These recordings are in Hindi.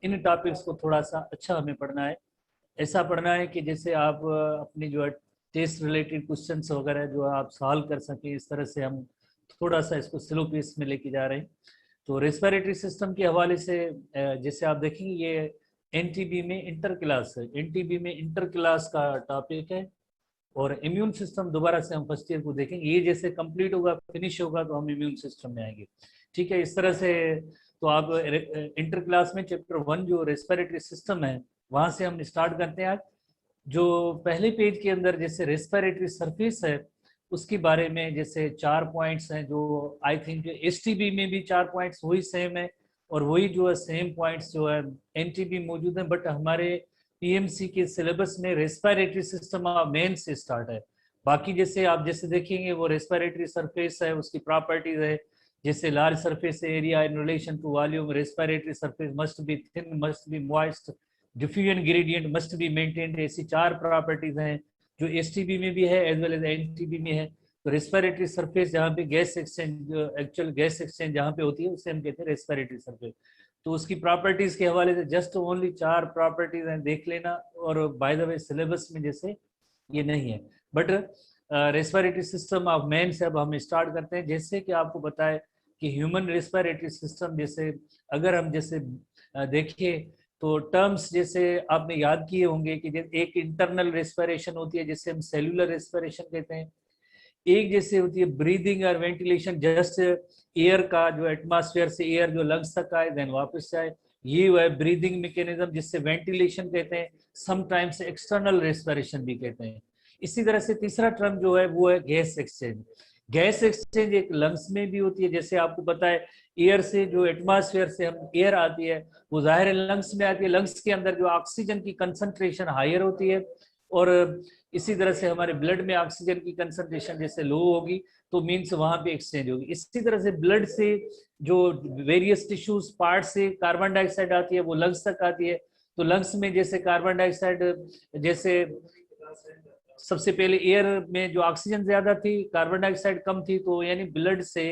इन टॉपिक्स को थोड़ा सा अच्छा हमें पढ़ना है। ऐसा पढ़ना है कि जैसे आप अपनी जो है टेस्ट रिलेटेड क्वेश्चंस वगैरह जो आप सॉल्व कर सकें, इस तरह से हम थोड़ा सा इसको स्लो पेस में लेके जा रहे हैं। तो रेस्पिरेटरी सिस्टम के हवाले से जैसे आप देखेंगे ये एनटीबी में इंटर क्लास है, एनटीबी में इंटर क्लास का टॉपिक है। और इम्यून सिस्टम दोबारा से हम फर्स्ट ईयर को देखेंगे, ये जैसे कंप्लीट होगा फिनिश होगा तो हम इम्यून सिस्टम में आएंगे। ठीक है, इस तरह से तो आप इंटर क्लास में चैप्टर 1 जो रेस्पिरेटरी सिस्टम है वहां से हम स्टार्ट करते हैं आज। जो पहले पेज के अंदर जैसे रेस्पिरेटरी सरफेस है उसके बारे में जैसे 4 पॉइंट्स हैं, जो आई थिंक एसटीबी में भी 4 पॉइंट्स वही सेम है और वही जो है सेम पॉइंट्स जो है एनटीबी मौजूद है। बट हमारे पीएमसी के सिलेबस में रेस्पिरेटरी सिस्टम मेन से स्टार्ट है। बाकी जैसे आप जैसे देखेंगे वो रेस्पिरेटरी सरफेस है, उसकी प्रॉपर्टीज है, जैसे large surface area in relation to volume, respiratory surface must be thin, must be moist, diffusion gradient must be maintained, ऐसी 4 प्रॉपर्टीज हैं जो एसटीबी में भी है एज वेल एज एनटीबी में है। तो रेस्पिरेटरी सरफेस जहाँ पे gas exchange, actual gas exchange जहाँ पे होती है उसे हम कहते हैं रेस्पिरेटरी सरफेस। तो उसकी प्रॉपर्टीज के हवाले से जस्ट ओनली 4 प्रॉपर्टीज हैं, देख लेना। और बाय द वे सिलेबस में जैसे ये नहीं है, but respiratory system of man से अब हम स्टार्ट करते हैं। जैसे कि आपको बताए कि ह्यूमन रेस्पिरेटरी सिस्टम, जैसे अगर हम जैसे देखें तो टर्म्स जैसे आपने याद किए होंगे कि एक इंटरनल रेस्पिरेशन होती है जिसे हम सेलुलर रेस्पिरेशन कहते हैं, एक जैसे होती है ब्रीदिंग और वेंटिलेशन, जस्ट एयर का जो एटमॉस्फेयर से एयर जो लंग्स तक आए देन वापस जाए, ये है ब्रीदिंग मैकेनिज्म जिससे वेंटिलेशन कहते हैं, समटाइम्स एक्सटर्नल रेस्पिरेशन भी कहते हैं। इसी तरह से तीसरा टर्म जो है वो है गैस एक्सचेंज। गैस एक्सचेंज एक लंग्स में भी होती है, जैसे आपको पता है एयर से जो एटमॉस्फेयर से हम एयर आती है वो जाहिर है लंग्स में आती है, लंग्स के अंदर जो ऑक्सीजन की कंसंट्रेशन हायर होती है और इसी तरह से हमारे ब्लड में ऑक्सीजन की कंसंट्रेशन जैसे लो होगी तो मीन्स वहां पे एक्सचेंज होगी। इसी तरह से ब्लड से जो वेरियस टिश्यूज पार्ट से कार्बन डाइऑक्साइड आती है वो लंग्स तक आती है। तो लंग्स में जैसे कार्बन डाइऑक्साइड, जैसे सबसे पहले एयर में जो ऑक्सीजन ज्यादा थी कार्बन डाइऑक्साइड कम थी, तो यानी ब्लड से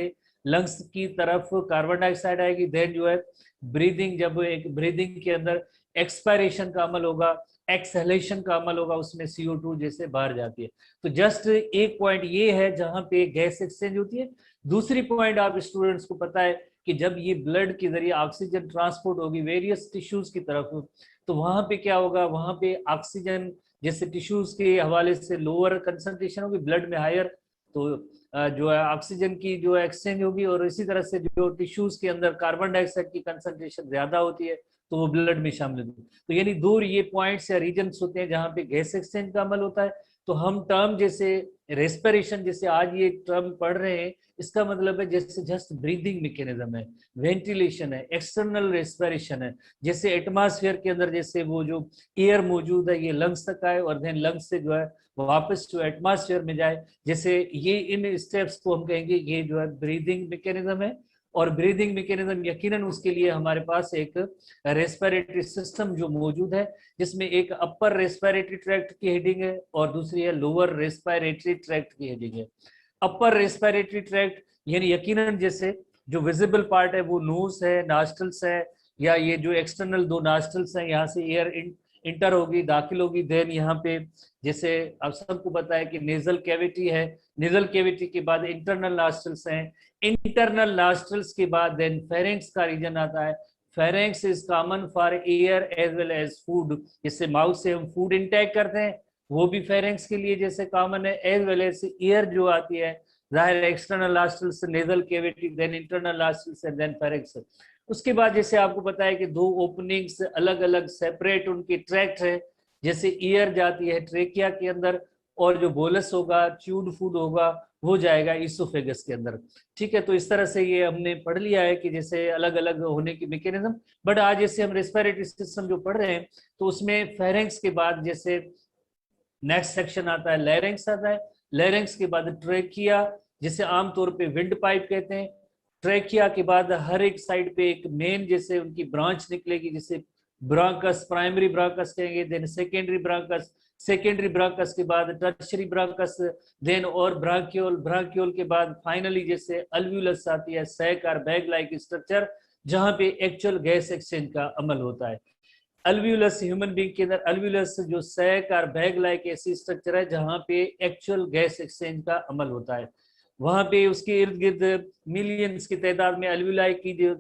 लंग्स की तरफ कार्बन डाइऑक्साइड आएगी। देन जो है ब्रीदिंग, जब एक ब्रीदिंग के अंदर एक्सपायरेशन का अमल होगा, एक्सहेलेशन का अमल होगा, उसमें CO2 जैसे बाहर जाती है। तो जस्ट एक पॉइंट ये है जहां पे गैस एक्सचेंज होती है। दूसरी पॉइंट आप स्टूडेंट्स को पता है कि जब ये ब्लड के जरिए ऑक्सीजन ट्रांसपोर्ट होगी वेरियस टिश्यूज की तरफ, तो वहां पे क्या होगा, वहां पे ऑक्सीजन जैसे टिश्यूज के हवाले से लोअर कंसंट्रेशन होगी, ब्लड में हायर, तो जो है ऑक्सीजन की जो एक्सचेंज होगी। और इसी तरह से जो टिश्यूज के अंदर कार्बन डाइऑक्साइड की कंसंट्रेशन ज्यादा होती है तो वो ब्लड में शामिल होती है। तो यानी दूर ये पॉइंट्स या रीजन्स होते हैं जहाँ पे गैस एक्सचेंज का अमल होता है। तो हम टर्म जैसे रेस्पिरेशन, जैसे आज ये टर्म पढ़ रहे हैं, इसका मतलब है जैसे जस्ट ब्रीदिंग मैकेनिज्म है, वेंटिलेशन है, एक्सटर्नल रेस्पिरेशन है। जैसे एटमॉस्फेयर के अंदर जैसे वो जो एयर मौजूद है ये लंग्स तक आए और देन लंग्स से जो है वापस जो एटमॉस्फेयर में जाए, जैसे ये इन स्टेप्स को हम कहेंगे ये जो है ब्रीदिंग मैकेनिज्म है। और ब्रीदिंग मैकेनिज्म यकीनन उसके लिए हमारे पास एक रेस्पिरेटरी सिस्टम जो मौजूद है, जिसमें एक अपर रेस्पिरेटरी ट्रैक्ट की हेडिंग है और दूसरी है लोअर रेस्पिरेटरी ट्रैक्ट की हेडिंग है। अपर रेस्पिरेटरी ट्रैक्ट यानी यकीनन जैसे जो विजिबल पार्ट है वो नोज है, नॉस्ट्रल्स है, या ये जो एक्सटर्नल 2 नॉस्ट्रल्स हैं यहाँ से एयर इंटर होगी, दाखिल होगी। देन यहाँ पे जैसे आप सबको पता है कि नेजल कैविटी है, नेजल कैविटी के बाद इंटरनल नॉस्ट्रल्स हैं, इंटरनल नॉस्ट्रल्स के बाद देन फेरेंक्स का रीजन आता है। Pharynx is common for air as well as food, जिससे माउथ से हम फूड इंटेक करते हैं वो भी फेरेंक्स के लिए जैसे कॉमन है, एज वेल एज एयर जो आती है जाहिर external nostrils, nasal cavity, then internal nostrils and then pharynx. उसके बाद जैसे आपको पता है कि 2 ओपनिंग्स अलग अलग सेपरेट उनकी ट्रैक्ट है, जैसे ईयर जाती है ट्रेकिया के अंदर और जो बोलस होगा, च्यूड फूड होगा, वो जाएगा ईसोफेगस के अंदर। ठीक है, तो इस तरह से ये हमने पढ़ लिया है कि जैसे अलग अलग होने की मैकेनिज्म। बट आज जैसे हम रेस्पिरेटरी सिस्टम जो पढ़ रहे हैं तो उसमें फेरेंक्स के बाद जैसे नेक्स्ट सेक्शन आता है लैरिंक्स आता है, लैरिंक्स के बाद ट्रेकिया जिसे आमतौर पे विंड पाइप कहते हैं। ट्रेकिया के बाद हर एक साइड पे एक मेन जैसे उनकी ब्रांच निकलेगी जिसे ब्रांकस, प्राइमरी ब्रांकस कहेंगे, देन सेकेंडरी ब्रांकस, सेकेंडरी ब्रांकस के बाद टर्शरी ब्रांकस, देन और ब्रांक्यूल, ब्रांक्यूल के बाद फाइनली जैसे अल्व्यूलस आती है, सैक और बैग लाइक स्ट्रक्चर, जहाँ पे एक्चुअल गैस एक्सचेंज का अमल होता है। अल्वियोलस, ह्यूमन बींग के अंदर अल्वियोलस जो सैक और बैग लाइक ऐसी स्ट्रक्चर है जहाँ पे एक्चुअल गैस एक्सचेंज का अमल होता है। वहां पे उसके इर्द गिर्द मिलियंस की तादाद में अल्वियोलाई की जो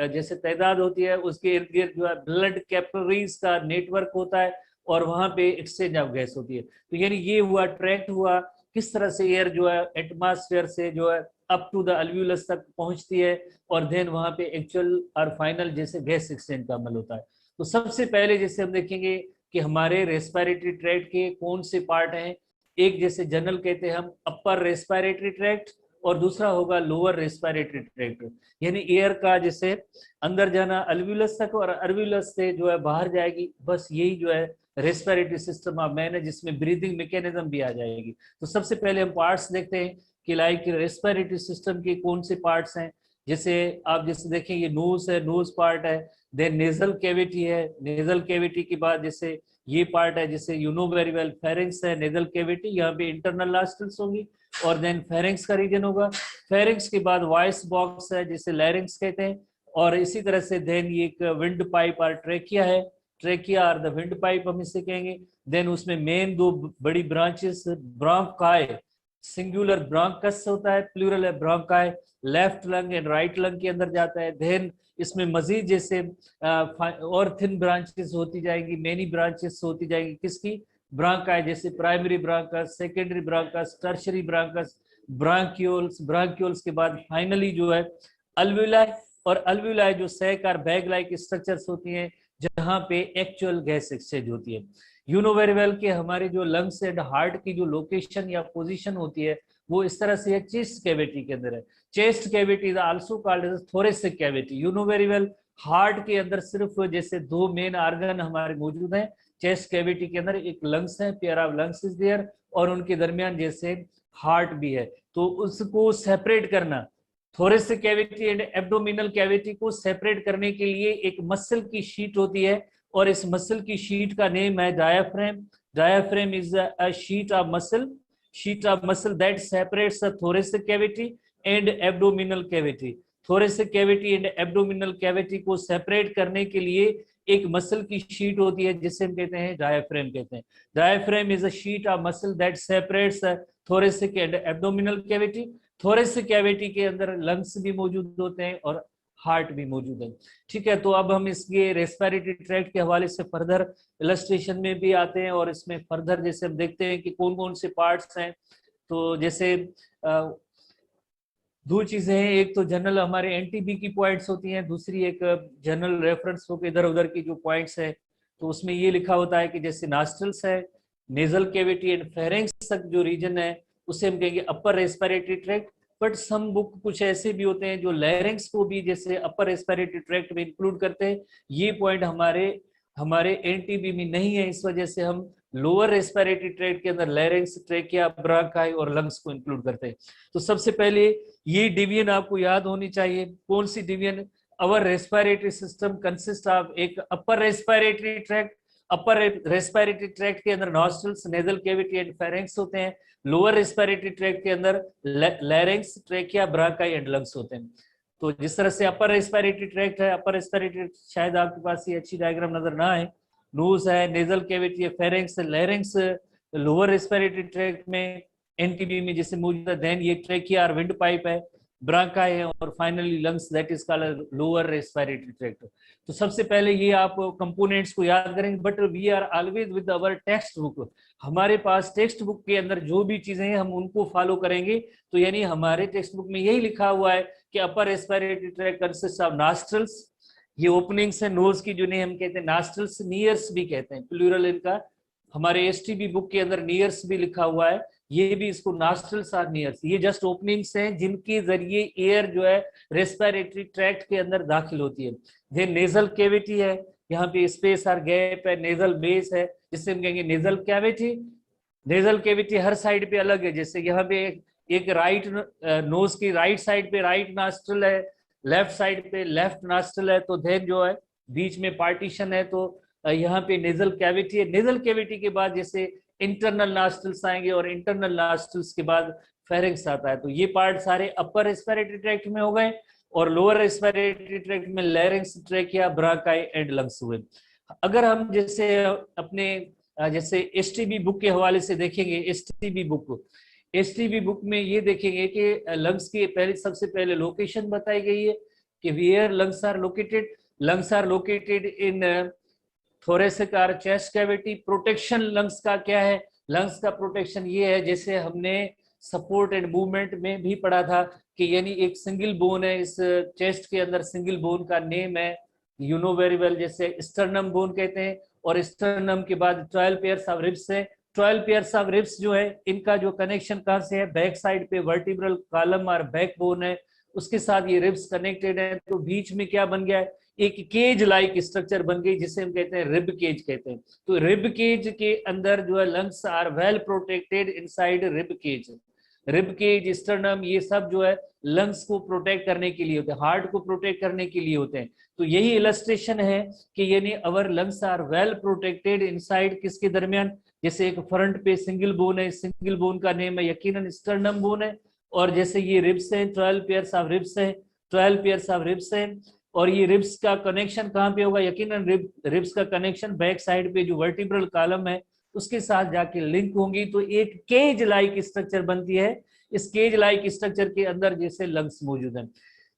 जैसे तादाद होती है, उसके इर्द गिर्द जो है ब्लड कैपिलरीज का नेटवर्क होता है, और वहां पे एक्सचेंज ऑफ गैस होती है। तो यानी ये हुआ, ट्रैक्ट हुआ किस तरह से एयर जो है एटमॉस्फेयर से जो है अप टू द अल्वियोलस तक पहुंचती है, और देन वहां पे एक्चुअल और फाइनल जैसे गैस एक्सचेंज का अमल होता है। तो सबसे पहले जैसे हम देखेंगे कि हमारे रेस्पिरेटरी ट्रैक्ट के कौन से पार्ट हैं। एक जैसे जनरल कहते हैं हम अपर रेस्पिरेटरी ट्रैक्ट, और दूसरा होगा लोअर रेस्पिरेटरी ट्रैक्ट, यानी एयर का जैसे अंदर जाना अल्वियोलस तक और अल्वियोलस से जो है बाहर जाएगी, बस यही जो है रेस्पिरेटरी सिस्टम ऑफ मैन है, जिसमें ब्रीदिंग मैकेनिज्म भी आ जाएगी। तो सबसे पहले हम पार्ट्स देखते हैं कि लाइक रेस्पिरेटरी सिस्टम के कौन से पार्ट्स हैं। जैसे आप जैसे देखें ये नोज है, नोज पार्ट है, देन नेजल कैविटी है, नेजल कैविटी के बाद जैसे ये पार्ट है, जैसे you know very well pharynx है, नेजल कैविटी, यहाँ पे इंटरनल नॉस्ट्रल्स होगी, और देन फेरिंग्स का रीजन होगा। फेरिंग्स के बाद वॉइस बॉक्स है जिसे लैरिंग्स कहते हैं, और इसी तरह से देन ये एक विंड पाइप और ट्रेकिया है, ट्रेकिया और द विंड पाइप हम इसे कहेंगे। देन उसमें मेन दो बड़ी ब्रांचेस, ब्रोंकाई, सिंगुलर ब्रोंकस होता है, प्लूरल है bronchi, left lung and right lung के अंदर जाता है। देन इसमें मजीद जैसे और थिन ब्रांचेस होती जाएंगी, मेनी ब्रांचेस होती जाएंगी किसकी, ब्रांकाई, जैसे primary bronchus, secondary bronchus, tertiary ब्रांकस, ब्रांक्यूल्स, ब्रांक्यूल्स के बाद फाइनली जो है अल्वियोलाई। और अल्वियोलाई जो सैक और बैग लाइक स्ट्रक्चर्स होती हैं जहां पे एक्चुअल गैस एक्सचेंज होती है। यू नो वेरी वेल कि हमारे जो लंग्स एंड हार्ट की जो लोकेशन या पोजीशन होती है वो इस तरह से है, चेस्ट कैविटी के अंदर है। Chest cavity is also called as thoracic cavity. You know very well heart के अंदर सिर्फ जैसे दो मेन ऑर्गन हमारे मौजूद हैं चेस्ट कैविटी के अंदर, एक लंग्स है, pair of lungs is there, और उनके दरमियान जैसे हार्ट भी है। तो उसको सेपरेट करना, thoracic cavity and abdominal cavity को सेपरेट करने के लिए एक मसल की शीट होती है, और इस मसल की शीट का नेम है diaphragm. Diaphragm is a sheet of muscle, sheet of muscle that separates the thoracic cavity and abdominal cavity. Thoracic cavity and abdominal cavity को सेपरेट करने के लिए एक मसल की शीट होती है जिसे हम कहते हैं डायाफ्रेम कहते हैं। Diaphragm is a sheet of muscle that separates thoracic and abdominal cavity. Thoracic cavity के अंदर लंग्स भी मौजूद होते हैं और हार्ट भी मौजूद है। ठीक है, तो अब हम इसके रेस्पिरेटरी ट्रैक्ट के हवाले से फर्दर इलस्ट्रेशन में भी आते हैं, और इसमें फर्दर जैसे हम देखते हैं कि कौन कौन से पार्ट्स हैं। तो जैसे दो चीजें हैं, एक तो जनरल हमारे एनटीबी की पॉइंट्स होती हैं, दूसरी एक जनरल रेफरेंस हो के इधर उधर की जो पॉइंट्स है। तो उसमें ये लिखा होता है कि जैसे नॉस्ट्रल्स है, नेजल कैविटी एंड फेरेंक्स तक जो रीजन है उसे हम कहेंगे upper respiratory tract. But some book कुछ ऐसे भी होते हैं जो लैरिंग्स को भी जैसे अपर रेस्पिरेटरी ट्रैक्ट में इंक्लूड करते हैं। ये पॉइंट हमारे हमारे एनटीबी में नहीं है, इस वजह से हम लोअर रेस्पिरेटरी ट्रैक्ट के अंदर लैरिंग्स, ट्रेकिया, ब्रांकाई और लंग्स को इंक्लूड करते हैं। तो सबसे पहले ये डिवीजन आपको याद होनी चाहिए। कौन सी division? Our respiratory system consist of एक upper respiratory tract, upper respiratory tract के अंदर nostrils, nasal cavity and pharynx होते हैं। लोअर रेस्पिरेटरी ट्रैक्ट के अंदर larynx, trachea, bronchi and lungs होते हैं। तो जिस तरह से अपर रेस्पिरेटरी ट्रैक्ट है, अपर रेस्पिरेटरी, शायद आपके पास ये अच्छी डायग्राम नजर ना आए, नोज है, नेजल कैविटी है, फेरेंक्स, लैरिंग्स लोअर रेस्पिरेटरी ट्रैक्ट में, एनटीबी में जैसे मौजूद है। देन ये ट्रेकिया और विंड पाइप है, ब्रांकाई है, और finally lungs that is called lower respiratory tract. तो सबसे पहले ये आप कंपोनेंट्स को याद करेंगे, but we are always with our text book. हमारे पास टेक्स्ट बुक के अंदर जो भी चीजें हैं हम उनको फॉलो करेंगे। तो यानी हमारे टेक्स्ट बुक में यही लिखा हुआ है कि अपर respiratory tract consist of nostrils, ये ओपनिंग्स है नोज की, जिन्हें हम कहते हैं नॉस्ट्रल्स, नियर्स भी कहते हैं, प्लूरल इनका। हमारे एसटीबी बुक के अंदर नियर्स भी लिखा हुआ है, ये भी इसको नॉस्ट्रल्स और नियर्स, ये जस्ट ओपनिंग्स हैं जिनके जरिए एयर जो है रेस्पिरेटरी ट्रैक्ट के अंदर दाखिल होती है। देन नेजल कैविटी है, यहाँ पे स्पेस और गैप है, नेजल बेस है जिससे हम कहेंगे नेजल कैविटी। नेजल कैविटी हर साइड पे अलग है, जैसे यहाँ पे एक राइट नोज की राइट साइड पे राइट नॉस्ट्रल है, लेफ्ट साइड पे लेफ्ट नॉस्ट्रल है, तो देन जो है बीच में पार्टीशन है। तो यहाँ पे नेजल कैविटी है। नेजल कैविटी के बाद जैसे इंटरनल नॉस्ट्रल्स आएंगे, और इंटरनल नॉस्ट्रल्स के बाद फेरिंग्स आता है। तो ये पार्ट सारे अपर रेस्पिरेटरी ट्रैक्ट में हो गए। और लोअर रेस्पिरेटरी ट्रैक्ट में larynx, trachea, bronchi and lungs हुए। अगर हम जैसे अपने जैसे एसटीबी बुक के हवाले से देखेंगे, एसटीबी बुक में ये देखेंगे कि लंग्स की पहले सबसे पहले लोकेशन बताई गई है कि where lungs are located. Lungs are located in thoracic और चेस्ट कैविटी। प्रोटेक्शन लंग्स का क्या है? लंग्स का प्रोटेक्शन ये है, जैसे हमने सपोर्ट एंड मूवमेंट में भी पढ़ा था कि यानी एक सिंगल बोन है इस चेस्ट के अंदर, सिंगल बोन का नेम है यू नो वेरी वेल, जैसे स्टर्नम बोन कहते हैं, और स्टर्नम के बाद 12 पेयर्स ऑफ रिब्स है। 12 पेयर्स ऑफ रिब्स जो है इनका जो कनेक्शन कहाँ से है? बैक साइड पे वर्टिब्रल कॉलम और बैक बोन है, उसके साथ ये रिब्स कनेक्टेड है। तो बीच में क्या बन गया है? एक केज लाइक स्ट्रक्चर बन गई जिसे हम कहते हैं रिब केज कहते हैं। तो रिब केज के अंदर जो है lungs are well protected inside rib cage. Rib cage, sternum, ये सब जो है लंग्स को प्रोटेक्ट करने के लिए होते हैं, हार्ट को प्रोटेक्ट करने के लिए होते हैं। तो यही इलस्ट्रेशन है कि यानी our lungs are well protected inside किसके दरमियान? जैसे एक फ्रंट पे सिंगल बोन है, सिंगल बोन का नेम है यकीनन स्टर्नम बोन है, और जैसे ये रिब्स हैं, 12 पेयर्स ऑफ रिब्स हैं, 12 पेयर्स ऑफ रिब्स हैं, और ये रिब्स का कनेक्शन कहाँ पे होगा? यकीनन रिब्स का कनेक्शन बैक साइड पे जो वर्टिब्रल कॉलम है उसके साथ जाके लिंक होंगी, तो एक केज लाइक स्ट्रक्चर बनती है। इस केज लाइक स्ट्रक्चर के अंदर जैसे लंग्स मौजूद हैं।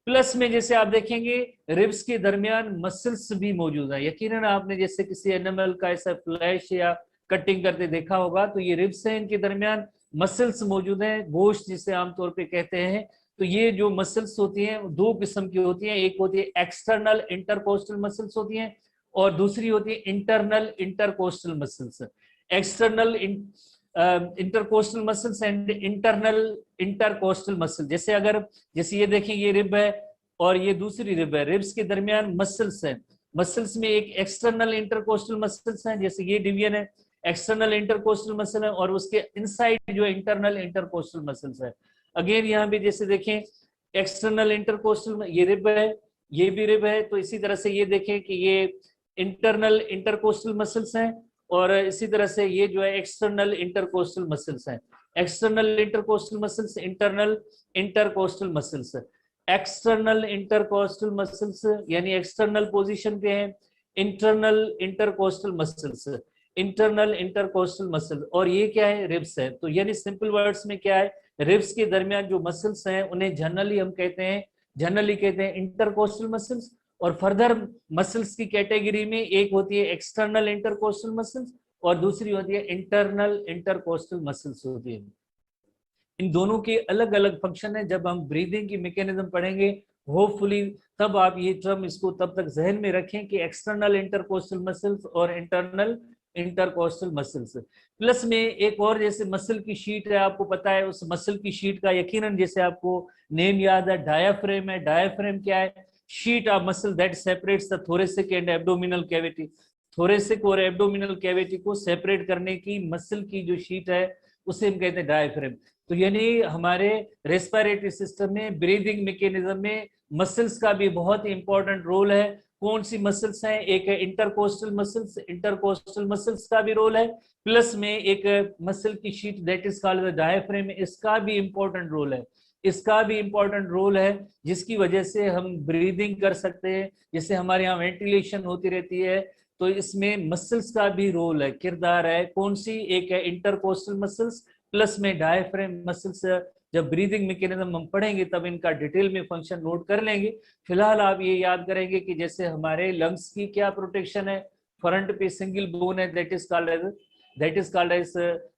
प्लस में जैसे आप देखेंगे रिब्स के दरमियान मसल्स भी मौजूद है। यकीनन आपने जैसे किसी एनिमल का ऐसा फ्लैश या कटिंग करते देखा होगा, तो ये रिब्स हैं, इनके दरमियान मसल्स मौजूद हैं, गोश्त जिसे आमतौर पे कहते हैं। तो ये जो मसल्स होती हैं दो किस्म की होती हैं, एक होती है एक्सटर्नल इंटरकोस्टल मसल्स होती हैं, और दूसरी होती है internal intercostal muscles. External intercostal muscles and internal intercostal muscle. जैसे अगर जैसे ये देखें, ये रिब है और ये दूसरी रिब है, रिब्स के दरमियान मसल्स हैं। मसल्स में एक एक्सटर्नल इंटरकोस्टल मसल्स हैं, जैसे ये डिवीजन है एक्सटर्नल इंटरकोस्टल मसल है, और उसके इनसाइड जो इंटरनल इंटरकोस्टल मसल्स है। अगेन यहाँ भी जैसे देखें एक्सटर्नल इंटरकोस्टल, ये रिब है, ये भी रिब है, तो इसी तरह से ये देखें कि ये इंटरनल इंटरकोस्टल मसल्स हैं, और इसी तरह से ये जो है एक्सटर्नल इंटरकोस्टल मसल्स हैं। External intercostal muscles, internal intercostal muscles. External intercostal muscles यानी एक्सटर्नल पोजीशन पे हैं, internal intercostal muscles, internal intercostal muscle, और ये क्या है? रिब्स है। तो यानी सिंपल वर्ड्स में क्या है? रिब्स के दरमियान जो मसल्स हैं उन्हें जनरली हम कहते हैं इंटरकोस्टल मसल्स। और फर्दर मसल्स की कैटेगरी में एक होती है एक्सटर्नल इंटरकोस्टल मसल्स और दूसरी होती है इंटरनल इंटरकोस्टल मसल्स होती है। इन दोनों के अलग अलग फंक्शन है। जब हम ब्रीदिंग की मैकेनिज्म पढ़ेंगे होपफुली तब आप ये टर्म इसको तब तक जहन में रखें कि एक्सटर्नल इंटरकोस्टल मसल्स और इंटरनल इंटरकोस्टल मसल्स। प्लस में एक और जैसे मसल की शीट है, आपको पता है उस मसल की शीट का यकीनन जैसे आपको नेम याद है डायाफ्रेम है। डायाफ्रेम क्या है? Sheet of muscle that separates the thoracic and abdominal cavity. Thoracic और एब्डोमिनल कैविटी को सेपरेट करने की मसल की जो शीट है उसे हम कहते हैं डायाफ्रेम। तो यानी हमारे रेस्पिरेटरी सिस्टम में ब्रीदिंग मैकेनिज्म में मसल्स का भी बहुत ही इंपॉर्टेंट रोल है। कौन सी मसल्स हैं? एक है इंटरकोस्टल मसल्स, इंटरकोस्टल मसल्स का भी रोल है, प्लस में एक मसल की sheet that is called the diaphragm, इसका भी इंपॉर्टेंट रोल है। इसका भी इंपॉर्टेंट रोल है जिसकी वजह से हम ब्रीदिंग कर सकते हैं। जैसे हमारे यहाँ वेंटिलेशन होती रहती है तो इसमें मसल्स का भी रोल है, किरदार है। कौन सी? एक है इंटरकोस्टल मसल्स प्लस में डायफ्रेम मसल्स। जब ब्रीदिंग मैकेनिज्म हम पढ़ेंगे तब इनका डिटेल में फंक्शन नोट कर लेंगे। फिलहाल आप ये याद करेंगे कि जैसे हमारे लंग्स की क्या प्रोटेक्शन है, फ्रंट पे सिंगल बोन है that is called as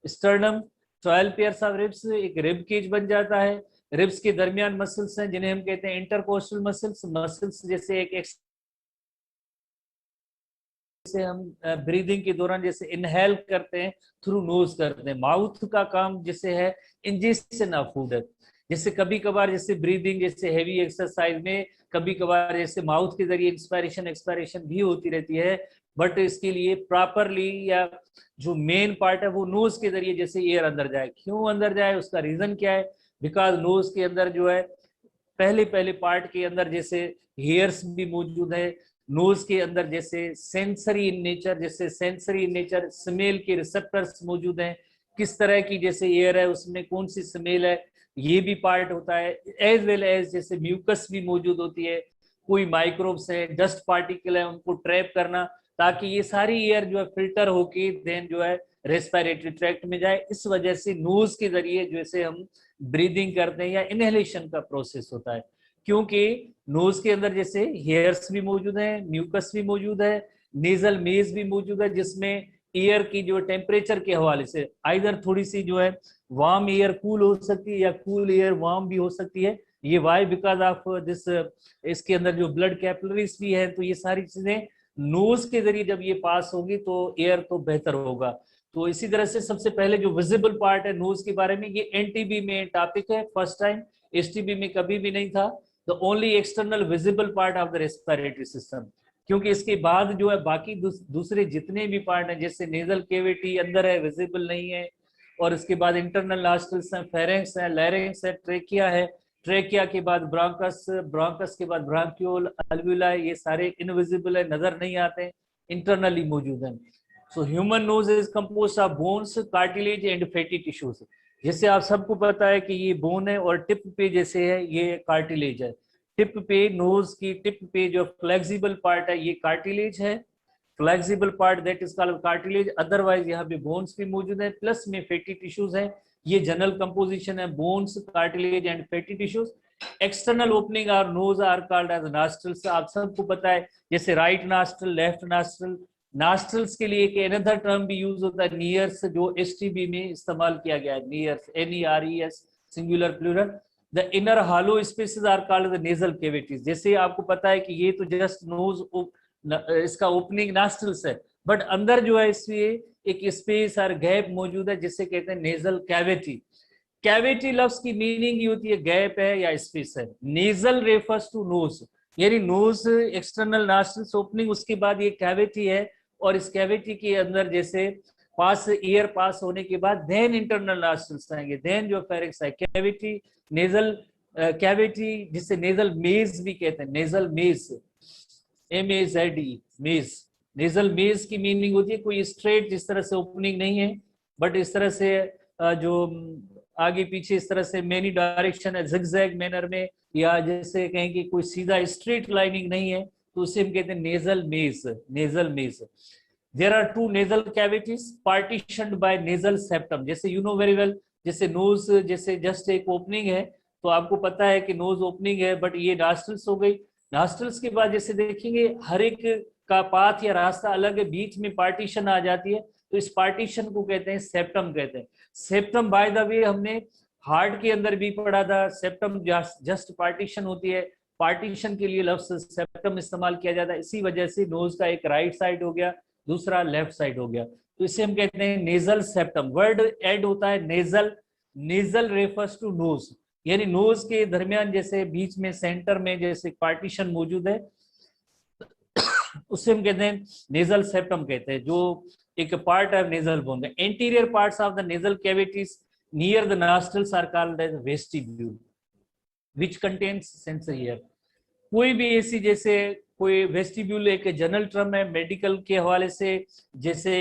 sternum, 12 pairs of ribs, एक रिब केज बन जाता है। रिब्स के दरमियान मसल्स हैं जिन्हें हम कहते हैं इंटरकोस्टल मसल्स। मसल्स जैसे एक से हम ब्रीदिंग के दौरान जैसे इनहेल करते हैं, थ्रू नोज करते हैं। माउथ का काम जैसे है इंजेक्शन ऑफ फूड है। जैसे कभी कभार जैसे ब्रीदिंग जैसे हेवी एक्सरसाइज में कभी कभार जैसे माउथ के जरिए इंस्पायरेशन एक्सपायरेशन भी होती रहती है, बट इसके लिए प्रॉपरली या जो मेन पार्ट है वो नोज के जरिए जैसे एयर अंदर जाए। क्यों अंदर जाए? उसका रीजन क्या है? बिकॉज नोज के अंदर जो है पहले पार्ट के अंदर जैसे हेयर्स भी मौजूद है। नोज के अंदर जैसे सेंसरी इन नेचर स्मेल के रिसेप्टर्स मौजूद हैं। किस तरह की जैसे एयर है उसमें कौन सी स्मेल है ये भी पार्ट होता है, एज वेल एज जैसे म्यूकस भी मौजूद होती है, कोई माइक्रोब्स है, डस्ट पार्टिकल है, उनको ट्रैप करना, ताकि ये सारी एयर जो है फिल्टर होके देन जो है रेस्पिरेटरी ट्रैक्ट में जाए। इस वजह से नोज के जरिए जैसे हम ब्रीदिंग करते हैं या इनहेलेशन का प्रोसेस होता है, क्योंकि नोज के अंदर जैसे हेयर्स भी मौजूद है, म्यूकस भी मौजूद है, नेजल मेज भी मौजूद है, जिसमें एयर की जो टेम्परेचर के हवाले से आइदर थोड़ी सी जो है वार्म एयर कूल हो सकती है या कूल एयर वार्म भी हो सकती है। ये वाई बिकॉज ऑफ दिस, इसके अंदर जो ब्लड कैपिलरीज भी है, तो ये सारी चीजें नोज के जरिए जब ये पास होगी तो एयर तो बेहतर होगा। तो इसी तरह से सबसे पहले जो विजिबल पार्ट है नोज के बारे में, ये एनटीबी में टॉपिक है फर्स्ट टाइम, एसटीबी में कभी भी नहीं था। The only external visible part of the respiratory system, क्योंकि इसके बाद जो है बाकी दूसरे जितने भी पार्ट हैं, जैसे नेजल केविटी अंदर है, विजिबल नहीं है, और इसके बाद इंटरनल नॉस्ट्रिल्स हैं, फेरेंक्स है, लैरिंक्स है, ट्रेकिया है, ट्रेकिया के बाद ब्रोंकस, ब्रोंकस के बाद ब्रांक्यूल, अल्वियोलाई, ये सारे इनविजिबल है, नजर नहीं आते, इंटरनली मौजूद हैं। So human nose is composed of bones, cartilage and fatty tissues. जैसे आप सबको पता है कि ये बोन है और टिप पे जैसे है ये कार्टिलेज है। टिप पे, नोज की टिप पे जो फ्लेक्सिबल पार्ट है ये कार्टिलेज है, flexible part that is called cartilage. Otherwise यहाँ पे बोन्स भी मौजूद है, प्लस में फैटी टिश्यूज है। ये जनरल कंपोजिशन है, bones, cartilage and fatty tissues. External opening और nose are called as nostrils. आप सबको पता है जैसे right nostril, left nostril. Nostrils के लिए एक अनदर टर्म भी यूज होता है नियर्स, जो एसटीबी में इस्तेमाल किया गया है, nares, NERES, singular plural. The inner hollow spaces are called the nasal cavities. जैसे आपको पता है कि ये तो जस्ट नोज, इसका ओपनिंग नॉस्ट्रल्स है, बट अंदर जो है इसमें एक स्पेस और गैप मौजूद है जिससे कहते हैं नेजल कैविटी। कैविटी लफ्ज की मीनिंग ये होती है गैप है या स्पेस है। नेजल रेफर्स टू नोज, यानी नोज एक्सटर्नल नॉस्ट्रल्स ओपनिंग, उसके बाद ये कैविटी है, और इस कैविटी के अंदर जैसे पास एयर पास होने के बाद देन इंटरनल नॉस्ट्रल्स आएंगे, देन जो फेरिंक्स है। कैविटी, नेजल कैविटी जिसे नेजल मेज भी कहते हैं, नेजल मेज, MEZE, मेज। नेजल मेज की मीनिंग होती है कोई स्ट्रेट जिस तरह से ओपनिंग नहीं है, बट इस तरह से जो आगे पीछे इस तरह से मेनी डायरेक्शन है, जिगजैग मैनर में, या जैसे कहें कि कोई सीधा स्ट्रेट लाइनिंग नहीं है, तो उसे हम कहते हैं nasal maze, nasal maze. There are two nasal cavities partitioned by nasal septum. जैसे यू नो वेरी वेल, जैसे नोज जैसे जस्ट एक ओपनिंग है, तो आपको पता है कि नोज ओपनिंग है, बट ये नॉस्ट्रल्स हो गई। नॉस्ट्रल्स के बाद जैसे देखेंगे हर एक का पाथ या रास्ता अलग है, बीच में पार्टीशन आ जाती है, तो इस पार्टीशन को कहते हैं सेप्टम कहते हैं। सेप्टम बाय द वे हमने हार्ट के अंदर भी पढ़ा था, सेप्टम जस्ट पार्टीशन होती है, पार्टीशन के लिए लफ्ज सेप्टम इस्तेमाल किया जाता है। इसी वजह से नोज का एक राइट साइड हो गया, दूसरा लेफ्ट साइड हो गया, तो इसे हम कहते हैं नेजल सेप्टम। वर्ड ऐड होता है nasal, nasal refers to nose, यानी नोज के दरमियान जैसे बीच में सेंटर में जैसे पार्टीशन मौजूद है, उससे हम कहते हैं नेजल सेप्टम कहते हैं, जो एक part of nasal bone. Anterior parts of the nasal cavities near the nostrils are called as vestibule which contains sensory air. कोई भी ऐसी जैसे कोई वेस्टिब्यूल एक जनरल टर्म है मेडिकल के हवाले से, जैसे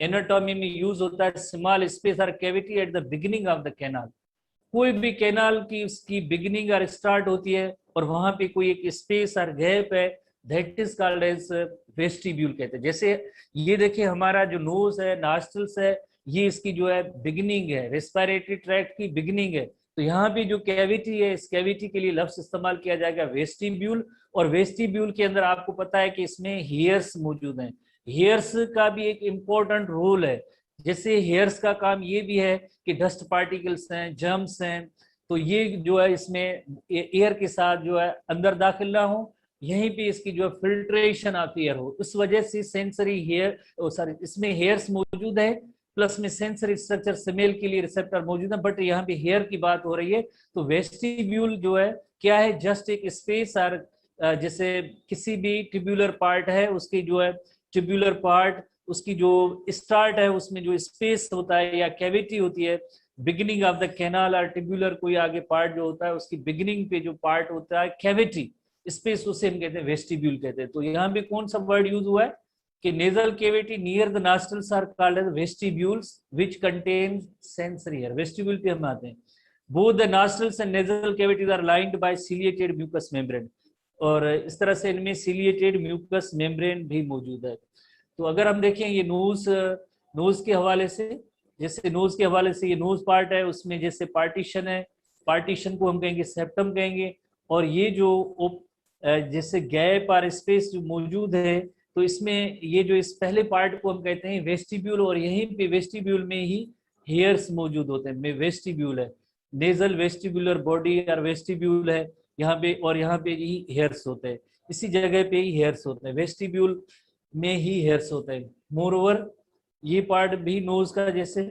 एनाटॉमी में यूज होता है स्मॉल स्पेस और cavity at the beginning of the canal. कोई भी कैनाल की उसकी बिगिनिंग और स्टार्ट होती है और वहां पे कोई एक स्पेस और गैप है, that is called as vestibule कहते हैं। जैसे ये देखिए हमारा जो नोज है, नॉस्ट्रल्स है, ये इसकी जो है बिगिनिंग है, रेस्पिरेटरी ट्रैक्ट की बिगिनिंग है, तो यहाँ पे जो कैविटी है इस कैविटी के लिए लफ्ज इस्तेमाल किया जाएगा वेस्टिब्यूल। और वेस्टिब्यूल के अंदर आपको पता है कि इसमें हेयर्स मौजूद हैं, हेयर्स का भी एक इम्पोर्टेंट रोल है। जैसे हेयर्स का काम ये भी है कि डस्ट पार्टिकल्स हैं, जर्म्स हैं, तो ये जो है इसमें एयर के साथ जो है अंदर दाखिल ना हो, यहीं पे इसकी जो फिल्ट्रेशन ऑफ एयर हो, उस वजह से सेंसरी हेयर, सॉरी इसमें हेयर्स मौजूद है, प्लस में सेंसरी स्ट्रक्चर स्मेल के लिए रिसेप्टर मौजूद है, बट यहाँ पे हेयर की बात हो रही है। तो वेस्टिब्यूल जो है क्या है, जस्ट एक स्पेस और जैसे किसी भी ट्यूब्यूलर पार्ट है उसकी जो है ट्यूब्यूलर पार्ट, उसकी जो स्टार्ट है उसमें जो स्पेस होता है या कैविटी होती है, बिगिनिंग ऑफ द कैनाल और ट्यूब्यूलर कोई आगे पार्ट जो होता है उसकी बिगिनिंग पे जो पार्ट होता है कैविटी स्पेस, उसे हम कहते हैं वेस्टिब्यूल कहते हैं। तो यहाँ पे कौन सा वर्ड यूज हुआ है कि nasal cavity near the nostrils are called as vestibules which contain sensory air. Vestibule पे हम आते हैं। Both the nostrils and nasal cavities are lined by ciliated mucus membrane, और इस तरह से इनमें सिलिएटेड म्यूकस मेम्ब्रेन भी मौजूद है। तो अगर हम देखें ये नोज के हवाले से, जैसे नोज के हवाले से ये नोज पार्ट है, उसमें जैसे पार्टीशन है, पार्टीशन को हम कहेंगे सेप्टम कहेंगे, और ये जो जैसे गैप और स्पेस जो मौजूद है, तो इसमें ये जो इस पहले पार्ट को हम कहते हैं वेस्टिब्यूल, और यहीं पे वेस्टिब्यूल में ही हेयर्स मौजूद होते हैं। में वेस्टिब्यूल है, नेजल वेस्टिब्यूलर बॉडी और वेस्टिब्यूल है यहाँ पे, और यहाँ पे ही हेयर्स होते हैं, इसी जगह पे ही हेयर्स होते हैं, वेस्टिब्यूल में ही हेयर्स होते हैं। मोर ओवर ये पार्ट भी नोज का, जैसे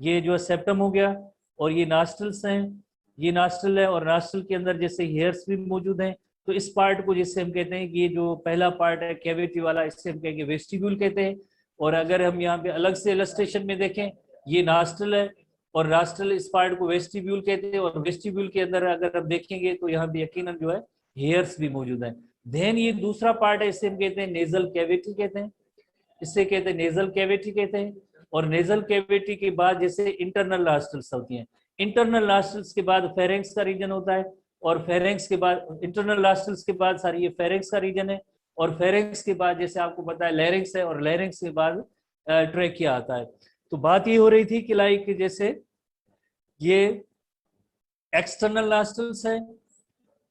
ये जो सेप्टम हो गया, और ये नॉस्ट्रल्स हैं, ये नॉस्ट्रल है, और नॉस्ट्रल के अंदर जैसे हेयर्स भी मौजूद हैं। तो इस पार्ट को जैसे हम कहते हैं कि ये जो पहला पार्ट है कैविटी वाला, इससे हम कहेंगे वेस्टिब्यूल कहते हैं। और अगर हम यहाँ पे अलग से इलस्ट्रेशन में देखें, ये नॉस्ट्रल है, और नॉस्ट्रल इस पार्ट को वेस्टिब्यूल कहते हैं, और वेस्टिब्यूल के अंदर अगर हम देखेंगे तो यहाँ पे यकीनन जो है हेयर्स भी मौजूद है। देन ये दूसरा पार्ट है, इसे हम कहते हैं नेजल कैविटी कहते हैं, इससे कहते हैं नेजल कैविटी कहते हैं। और नेजल कैविटी के बाद जैसे इंटरनल नॉस्ट्रल्स होती हैं, इंटरनल नॉस्ट्रल्स के बाद फेरेंक्स का रीजन होता है, और फेरेंक्स के बाद इंटरनल नॉस्ट्रल्स के बाद सारी ये फेरेंक्स का रीजन है, और फेरेंक्स के बाद जैसे आपको पता है लैरिंक्स है, और लैरिंक्स के बाद ट्रेकिया आता है। तो बात ये हो रही थी कि लाइक जैसे ये एक्सटर्नल नॉस्ट्रल्स है,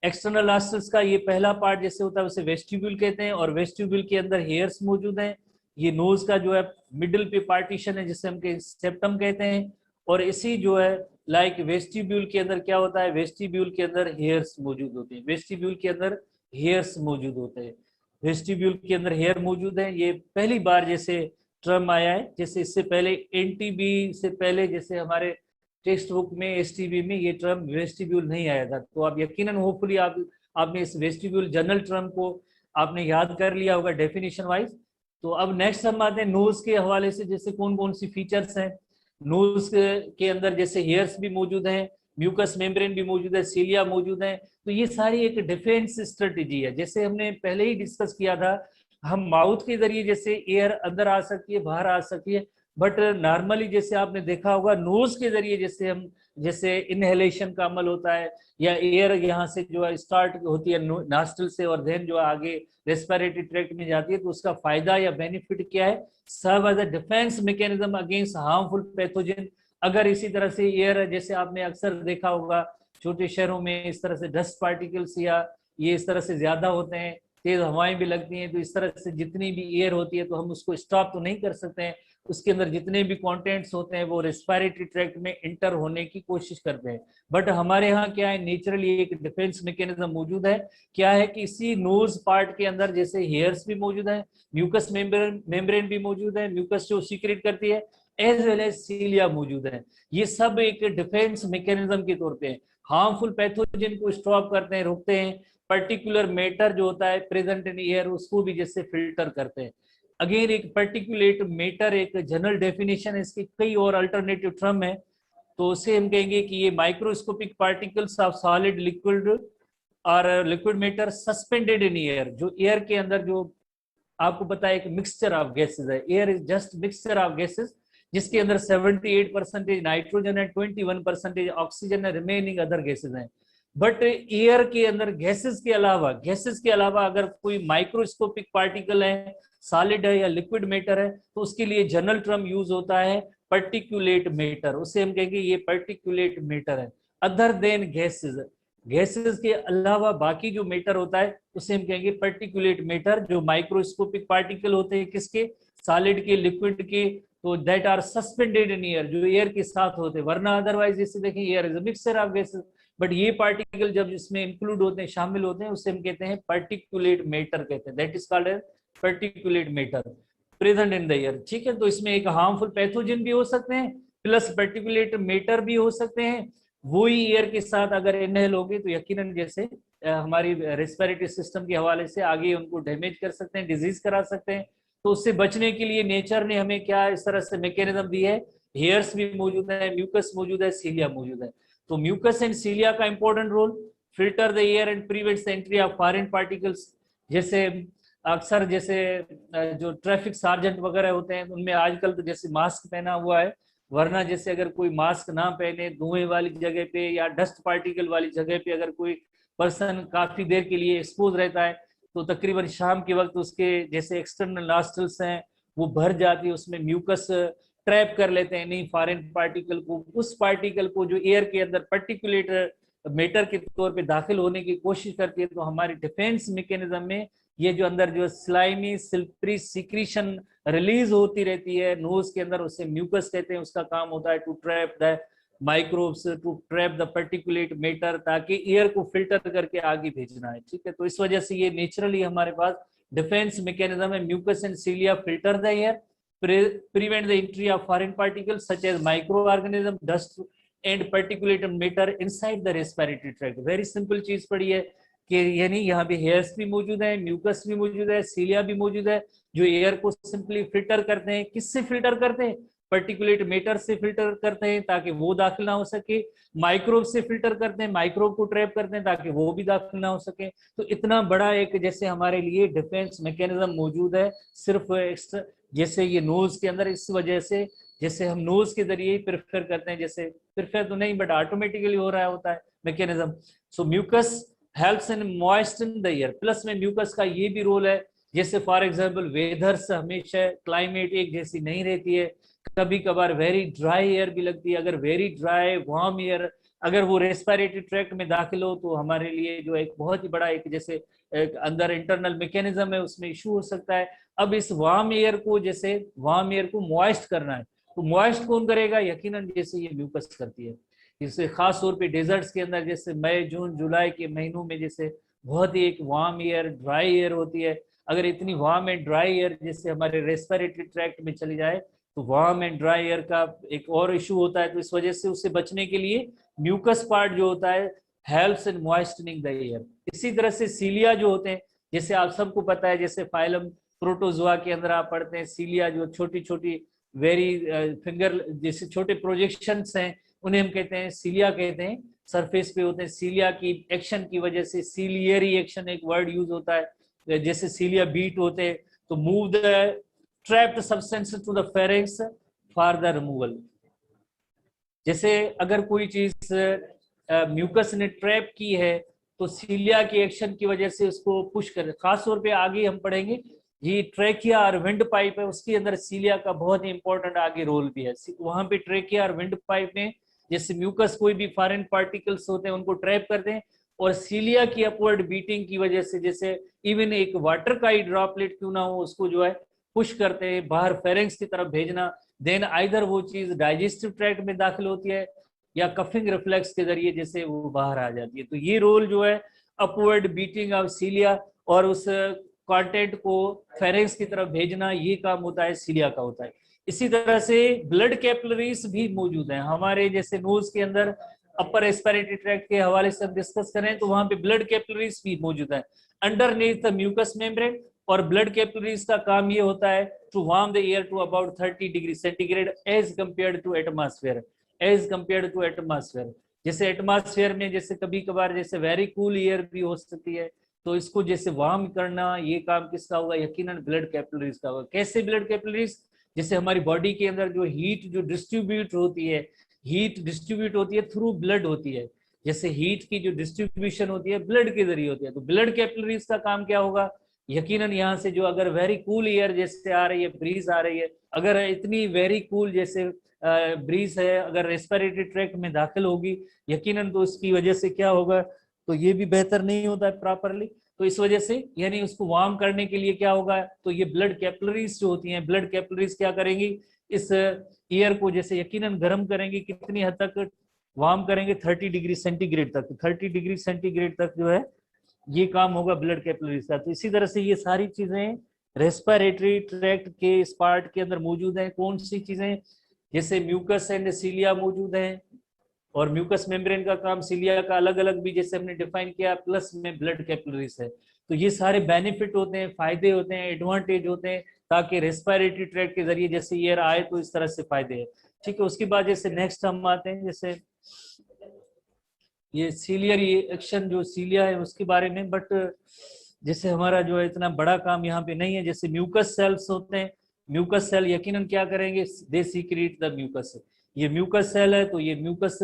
एक्सटर्नल नॉस्ट्रल्स का ये पहला पार्ट जैसे होता है उसे वेस्टिब्यूल कहते हैं, और वेस्टिब्यूल के अंदर हेयर्स मौजूद हैं। ये नोज का जो है मिडिल पे पार्टीशन है जिसे हम सेप्टम कहते हैं, और इसी जो है लाइक वेस्टिब्यूल के अंदर क्या होता है, वेस्टिब्यूल के अंदर हेयर्स मौजूद होते हैं, वेस्टिब्यूल के अंदर हेयर्स मौजूद होते हैं, वेस्टिब्यूल के अंदर हेयर मौजूद है। ये पहली बार जैसे टर्म आया है, जैसे इससे पहले एनटीबी से पहले जैसे हमारे टेक्स्ट बुक में एसटीबी में ये टर्म वेस्टिब्यूल नहीं आया था। तो आप यकीनन होपफुली आपने इस वेस्टिब्यूल जनरल टर्म को आपने याद कर लिया होगा डेफिनेशन वाइज। तो अब नेक्स्ट हम आते हैं नोज के हवाले से, जैसे कौन कौन सी फीचर्स हैं नोज के अंदर, जैसे हेयर्स भी मौजूद हैं, म्यूकस मेम्ब्रेन भी मौजूद है, सीलिया मौजूद है। तो ये सारी एक डिफेंस स्ट्रेटेजी है, जैसे हमने पहले ही डिस्कस किया था, हम माउथ के जरिए जैसे एयर अंदर आ सकती है, बाहर आ सकती है, बट नॉर्मली जैसे आपने देखा होगा नोज के जरिए जैसे हम जैसे इनहेलेशन का अमल होता है, या एयर यहाँ से जो है स्टार्ट होती है नॉस्ट्रल से, और देन जो आगे रेस्पिरेटरी ट्रैक्ट में जाती है, तो उसका फायदा या बेनिफिट क्या है, serve as a defence mechanism against harmful pathogen. अगर इसी तरह से एयर जैसे आपने अक्सर देखा होगा छोटे शहरों में इस तरह से डस्ट पार्टिकल्स या ये इस तरह से ज्यादा होते हैं, तेज हवाएं भी लगती हैं, तो इस तरह से जितनी भी एयर होती है तो हम उसको स्टॉप तो नहीं कर सकते हैं, उसके अंदर जितने भी कंटेंट्स होते हैं वो रेस्पिरेटरी ट्रैक्ट में इंटर होने की कोशिश करते हैं। बट हमारे यहाँ क्या है, नेचुरली एक डिफेंस मैकेनिज्म मौजूद है, क्या है कि इसी नोज पार्ट के अंदर जैसे हेयर्स भी मौजूद है, म्यूकस मेम्ब्रेन भी मौजूद है, म्यूकस जो सीक्रेट करती है, एज वेल एज सीलिया मौजूद है। ये सब एक डिफेंस मैकेनिज्म के तौर पे हार्मफुल पैथोजन को स्टॉप करते हैं, रोकते हैं, पर्टिकुलर मैटर जो होता है प्रेजेंट इन एयर उसको भी जैसे फिल्टर करते हैं। अगेन एक पर्टिकुलेट मैटर एक जनरल डेफिनेशन है, इसके कई और अल्टरनेटिव टर्म है, तो उसे हम कहेंगे कि ये microscopic particles of solid liquid और liquid matter suspended in air, जो एयर के अंदर जो आपको पता है एक मिक्सचर ऑफ गैसेस है, air is just mixture of gases, जिसके अंदर 78% नाइट्रोजन है, 21% ऑक्सीजन है, रिमेनिंग अदर गैसेस हैं। बट एयर के अंदर गैसेस के अलावा अगर कोई माइक्रोस्कोपिक पार्टिकल है, सॉलिड है या लिक्विड मैटर है, तो उसके लिए जनरल टर्म यूज होता है पर्टिकुलेट मैटर, उसे हम कहेंगे ये पर्टिकुलेट मैटर है। अदर देन गैसेस के अलावा बाकी जो मैटर होता है उसे हम कहेंगे पर्टिकुलेट मैटर, जो माइक्रोस्कोपिक पार्टिकल होते हैं किसके, सॉलिड के, लिक्विड के, तो that are suspended in air, जो एयर के साथ होते हैं। वरना अदरवाइज जैसे देखें air is a mixture of gases, but ये पार्टिकल जब इसमें इंक्लूड होते हैं, शामिल होते हैं, उसे हम कहते हैं पर्टिकुलेट मैटर कहते हैं, that is called as particulate matter present in the air. ठीक है, तो इसमें एक हार्मफुल पैथोजन भी हो सकते हैं प्लस पर्टिकुलेट मैटर भी हो सकते हैं, वही एयर के साथ अगर इनहेल होगी तो यकीनन जैसे हमारी रेस्पिरेटरी सिस्टम के हवाले से आगे उनको डैमेज कर सकते हैं, डिजीज करा सकते हैं। तो उससे बचने के लिए नेचर ने हमें क्या इस तरह से मैकेनिज्म दी है, हेयर्स भी मौजूद है, म्यूकस मौजूद है, सीलिया मौजूद है। तो म्यूकस एंड सीलिया का important role, filter the air and prevents the entry of foreign particles. जैसे अक्सर जैसे जो ट्रैफिक सार्जेंट वगैरह होते हैं उनमें आजकल तो जैसे मास्क पहना हुआ है, वरना जैसे अगर कोई मास्क ना पहने धुएं वाली जगह पे या डस्ट पार्टिकल वाली जगह पे अगर कोई पर्सन काफी देर के लिए एक्सपोज रहता है, तो तकरीबन शाम के वक्त उसके जैसे एक्सटर्नल नॉस्ट्रल्स हैं वो भर जाती है, उसमें म्यूकस ट्रैप कर लेते हैं नहीं फॉरेन पार्टिकल को, उस पार्टिकल को जो एयर के अंदर पर्टिकुलेट मेटर के तौर पे दाखिल होने की कोशिश करती है। तो हमारी डिफेंस मैकेनिज्म में ये जो अंदर जो स्लाइमी सिल्परी सिक्रीशन रिलीज होती रहती है नोज के अंदर, उससे म्यूकस कहते हैं, उसका काम होता है to trap the microbes, to trap the particulate matter, ताकि एयर को फिल्टर करके आगे भेजना है। ठीक है, तो इस वजह से ये नेचुरली हमारे पास डिफेंस मैकेनिज्म है। Mucus and cilia filter the air, prevent the entry of foreign particles such as microorganism, dust and particulate matter inside the respiratory tract। Very simple चीज पड़ी है कि यानी यहाँ पे हेयर्स भी मौजूद है, म्यूकस भी मौजूद है, सीलिया भी मौजूद है, जो एयर को सिंपली फिल्टर करते हैं। किससे फिल्टर करते हैं? पर्टिकुलेट मेटर से फिल्टर करते हैं ताकि वो दाखिल ना हो सके, माइक्रोब से फिल्टर करते हैं, माइक्रोब को ट्रैप करते हैं ताकि वो भी दाखिल ना हो सके। तो इतना बड़ा एक जैसे हमारे लिए डिफेंस मैकेनिज्म मौजूद है सिर्फ एक्स्ट्रा जैसे ये नोज के अंदर। इस वजह से जैसे हम नोज के जरिए ही प्रेफर करते हैं, जैसे प्रेफर तो नहीं बट ऑटोमेटिकली हो रहा होता है mechanism. So mucus helps in moisten the air, plus में म्यूकस का ये भी रोल है, जैसे फॉर एग्जांपल वेदर्स हमेशा क्लाइमेट एक जैसी नहीं रहती है, कभी कभार वेरी ड्राई एयर भी लगती है। अगर वेरी ड्राई वार्म एयर अगर वो रेस्पिरेटरी ट्रैक्ट में दाखिल हो तो हमारे लिए जो एक बहुत ही बड़ा एक जैसे एक अंदर इंटरनल मैकेनिज्म है उसमें इशू हो सकता है। अब इस वार्म एयर को जैसे वार्म एयर को मॉइस्ट करना है, तो मॉइस्ट कौन करेगा? यकीनन जैसे ये म्यूकस करती है। जैसे खास तौर पे डेजर्ट्स के अंदर जैसे मई जून जुलाई के महीनों में जैसे बहुत ही एक वार्म एयर ड्राई एयर होती है, अगर इतनी वार्म एंड ड्राई एयर जैसे हमारे रेस्पिरेटरी ट्रैक्ट में चली जाए तो वार्म एंड ड्राई एयर का एक और इशू होता है। तो इस वजह से उससे बचने के लिए म्यूकस पार्ट जो होता है हेल्प्स इन मॉइस्टनिंग द एयर। इसी तरह से सीलिया जो होते हैं, जैसे आप सबको पता है जैसे फाइलम प्रोटोजोआ के अंदर आप पढ़ते हैं सीलिया जो छोटी छोटी वेरी फिंगर जैसे छोटे प्रोजेक्शंस हैं उन्हें हम कहते हैं सीलिया कहते हैं, सरफेस पे होते हैं। सीलिया की एक्शन की वजह से सीलियरी एक्शन एक वर्ड यूज होता है, जैसे सीलिया बीट होते हैं तो move the trapped substance to the pharynx for the removal. जैसे अगर कोई चीज म्यूकस ने ट्रैप की है तो सीलिया की एक्शन की वजह से उसको पुश कर, खास तौर पे आगे हम पढ़ेंगे ये ट्रेकिया और विंड पाइप है उसके अंदर सीलिया का बहुत ही इंपॉर्टेंट आगे रोल भी है। वहां पे ट्रेकिया और विंड पाइप में जैसे म्यूकस कोई भी फॉरेन पार्टिकल्स होते हैं उनको ट्रैप करते हैं, और सीलिया की अपवर्ड बीटिंग की वजह से जैसे इवन एक वाटर का ही ड्रॉपलेट क्यों ना हो उसको जो है पुश करते हैं बाहर फेरेंक्स की तरफ भेजना। देन आइदर वो चीज डाइजेस्टिव ट्रैक्ट में दाखिल होती है या कफिंग रिफ्लेक्स के जरिए जैसे वो बाहर आ जाती है। तो ये रोल जो है अपवर्ड बीटिंग ऑफ सीलिया और उस कंटेंट को फेरेंक्स की तरफ भेजना, ये काम होता है सीलिया का होता है। इसी तरह से ब्लड कैपिलरीज भी मौजूद हैं हमारे जैसे नोज के अंदर, अपर रेस्पिरेटरी ट्रैक्ट के हवाले से हम डिस्कस करें तो वहां पे ब्लड कैपिलरीज भी मौजूद है अंडरनीथ द म्यूकस मेम्ब्रेन। और ब्लड कैपिलरीज का काम ये होता है to warm the air to about 30 degree centigrade as compared to atmosphere, as compared to atmosphere. जैसे एटमॉस्फेयर में जैसे कभी कभार जैसे वेरी कूल एयर भी हो सकती है, तो इसको जैसे वार्म करना ये काम किसका होगा? यकीनन ब्लड कैपिलरीज का होगा। कैसे ब्लड कैपिलरीज? जैसे हमारी बॉडी के अंदर जो हीट जो डिस्ट्रीब्यूट होती है, हीट डिस्ट्रीब्यूट होती है थ्रू ब्लड होती है, जैसे हीट की जो डिस्ट्रीब्यूशन होती है ब्लड के जरिए होती है। तो ब्लड कैपिलरीज का काम क्या होगा? यकीनन यहाँ से जो अगर वेरी कूल एयर जैसे आ रही है, ब्रीज आ रही है, अगर इतनी वेरी कूल जैसे ब्रीज है अगर रेस्पिरेटरी ट्रैक्ट में दाखिल होगी यकीनन तो उसकी वजह से क्या होगा? तो ये भी बेहतर नहीं होता है प्रॉपरली। तो इस वजह से यानी उसको वार्म करने के लिए क्या होगा? तो ये ब्लड कैपिलरीज जो होती हैं, ब्लड कैपिलरीज क्या करेंगी? इस एयर को जैसे यकीनन गर्म करेंगे, कितनी हद तक वार्म करेंगे? 30 डिग्री सेंटीग्रेड तक। 30 डिग्री सेंटीग्रेड तक जो है ये काम होगा ब्लड कैपिलरीज का। तो इसी तरह से ये सारी चीजें रेस्पिरेटरी ट्रैक्ट के इस पार्ट के अंदर मौजूद हैं। कौन सी चीजें? जैसे म्यूकस एंड सीलिया मौजूद हैं, और म्यूकस मेम्ब्रेन का काम सीलिया का अलग अलग भी जैसे हमने डिफाइन किया, प्लस में ब्लड कैपिलरीज है। तो ये सारे बेनिफिट होते हैं, फायदे होते हैं, एडवांटेज होते हैं, ताकि रेस्पिरेटरी ट्रैक्ट के जरिए जैसे एयर आए तो इस तरह से फायदे हैं। ठीक है, उसके बाद जैसे नेक्स्ट हम आते हैं जैसे ये सीलियर एक्शन जो सीलिया है उसके बारे में, बट जैसे हमारा जो है इतना बड़ा काम यहाँ पे नहीं है। जैसे म्यूकस सेल्स होते हैं, म्यूकस सेल यकीनन क्या करेंगे? दे सीक्रेट द म्यूकस। ये म्यूकस सेल है, तो ये म्यूकस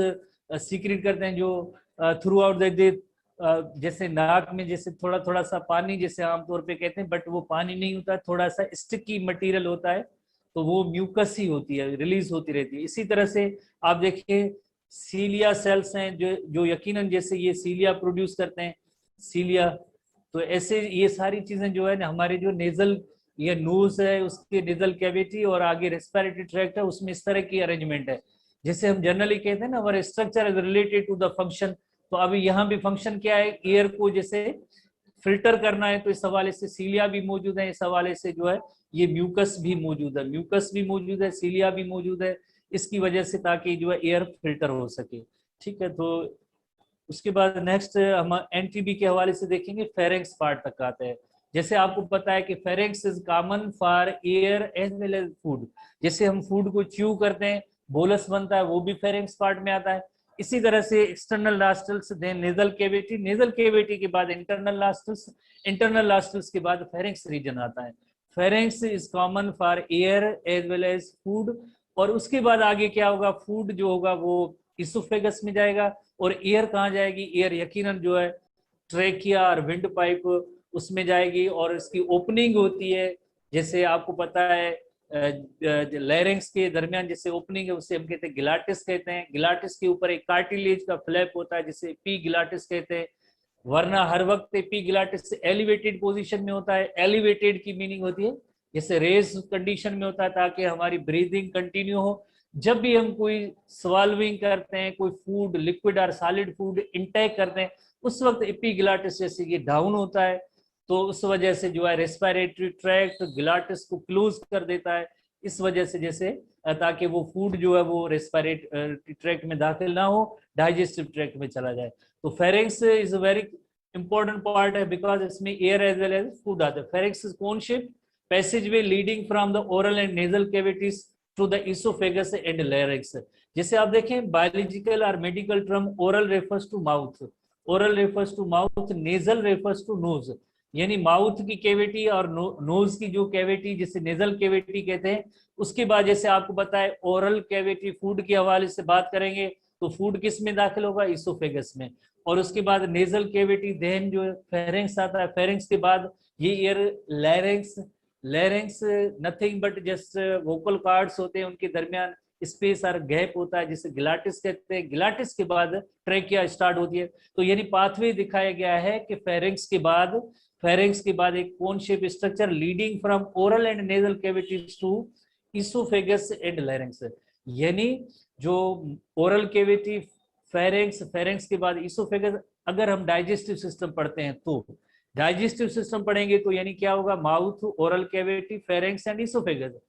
सीक्रेट करते हैं जो थ्रू आउट द डे, जैसे नाक में जैसे थोड़ा थोड़ा सा पानी जैसे आमतौर पे कहते हैं, बट वो पानी नहीं होता है, थोड़ा सा स्टिकी मटेरियल होता है, तो वो म्यूकस ही होती है, रिलीज होती रहती है। इसी तरह से आप देखिए सीलिया सेल्स हैं जो जो यकीनन जैसे ये सीलिया प्रोड्यूस करते हैं, सीलिया। तो ऐसे ये सारी चीजें जो है ना हमारे जो नेजल, ये नोज है उसके नेजल कैविटी और आगे रेस्पिरेटरी ट्रैक्ट है, उसमें इस तरह की अरेंजमेंट है। जैसे हम जनरली कहते हैं ना हमारे structure is related to the function, तो अभी यहाँ भी फंक्शन क्या है, एयर को जैसे फिल्टर करना है, तो इस हवाले से सीलिया भी मौजूद है, इस हवाले से जो है ये म्यूकस भी मौजूद है, म्यूकस भी मौजूद है, सीलिया भी मौजूद है, इसकी वजह से ताकि जो है एयर फिल्टर हो सके। ठीक है, तो उसके बाद नेक्स्ट हम एनटीबी के हवाले से देखेंगे, फेरेंक्स पार्ट तक आते हैं। जैसे आपको पता है कि pharynx is common for air as well as food, जैसे हम फूड को च्यू करते हैं, बोलस बनता है, वो भी फेरेंक्स पार्ट में आता है। इसी तरह से external nostrils, then nasal cavity, nasal cavity के बाद इंटरनल नॉस्ट्रल्स, इंटरनल नॉस्ट्रल्स के बाद फेरेंक्स रीजन आता है। Pharynx is common for air as well as food, और उसके बाद आगे क्या होगा, फूड जो होगा वो इसोफेगस में जाएगा, और एयर कहाँ जाएगी, एयर यकीनन जो है ट्रेकिया और विंड पाइप उसमें जाएगी, और इसकी ओपनिंग होती है, जैसे आपको पता है लैरिंग्स के दरमियान जैसे ओपनिंग है उसे हम कहते हैं गिलाटिस कहते हैं। गिलाटिस के ऊपर एक कार्टिलेज का फ्लैप होता है जिसे पी गिलाटिस कहते हैं, वरना हर वक्त पी गिलाटिस एलिवेटेड पोजीशन में होता है। एलिवेटेड की मीनिंग होती है जैसे रेस कंडीशन में होता है ताकि हमारी ब्रीदिंग कंटिन्यू हो। जब भी हम कोई स्वाल्विंग करते हैं, कोई फूड लिक्विड और सॉलिड फूड इंटेक करते हैं, उस वक्त एपिग्लाटिस जैसे कि डाउन होता है, तो उस वजह से जो है रेस्पिरेटरी ट्रैक्ट गिलाटिस को क्लोज कर देता है, इस वजह से जैसे ताकि वो फूड जो है वो रेस्पिरेटरी ट्रैक्ट में दाखिल ना हो, डाइजेस्टिव ट्रैक्ट में चला जाए। तो pharynx is a very important part है बिकॉज इसमें air as well as food आता है। Pharynx is cone shape passageway leading from the oral and nasal cavities to the oesophagus and larynx. जैसे आप देखें बायोलॉजिकल और medical term, oral refers to mouth, oral refers to mouth, nasal refers to nose, यानी माउथ की कैविटी और नोज की जो कैविटी जिसे नेजल कैविटी कहते हैं। उसके बाद जैसे आपको पता है ओरल कैविटी, फूड के हवाले से बात करेंगे तो फूड किस में दाखिल होगा, इसोफेगस में, और उसके बाद नेजल कैविटी, देन जो फेरिंक्स आता है, फेरिंक्स के बाद ये year larynx, larynx nothing but just vocal cords होते हैं, उनके दरमियान स्पेस और गैप होता है जिसे गिलाटिस कहते हैं। गिलाटिस के बाद ट्रेकिया स्टार्ट होती है। तो यानी पाथवे दिखाया गया है कि फेरिंक्स के बाद एक cone shape structure leading from oral and nasal cavities to oesophagus and larynx, यानी जो ओरल कैविटी, फेरिंक्स, फेरिंक्स के बाद इसोफेगस। अगर हम डाइजेस्टिव सिस्टम पढ़ते हैं तो डाइजेस्टिव सिस्टम पढ़ेंगे तो यानी क्या होगा, mouth, oral cavity, pharynx and oesophagus.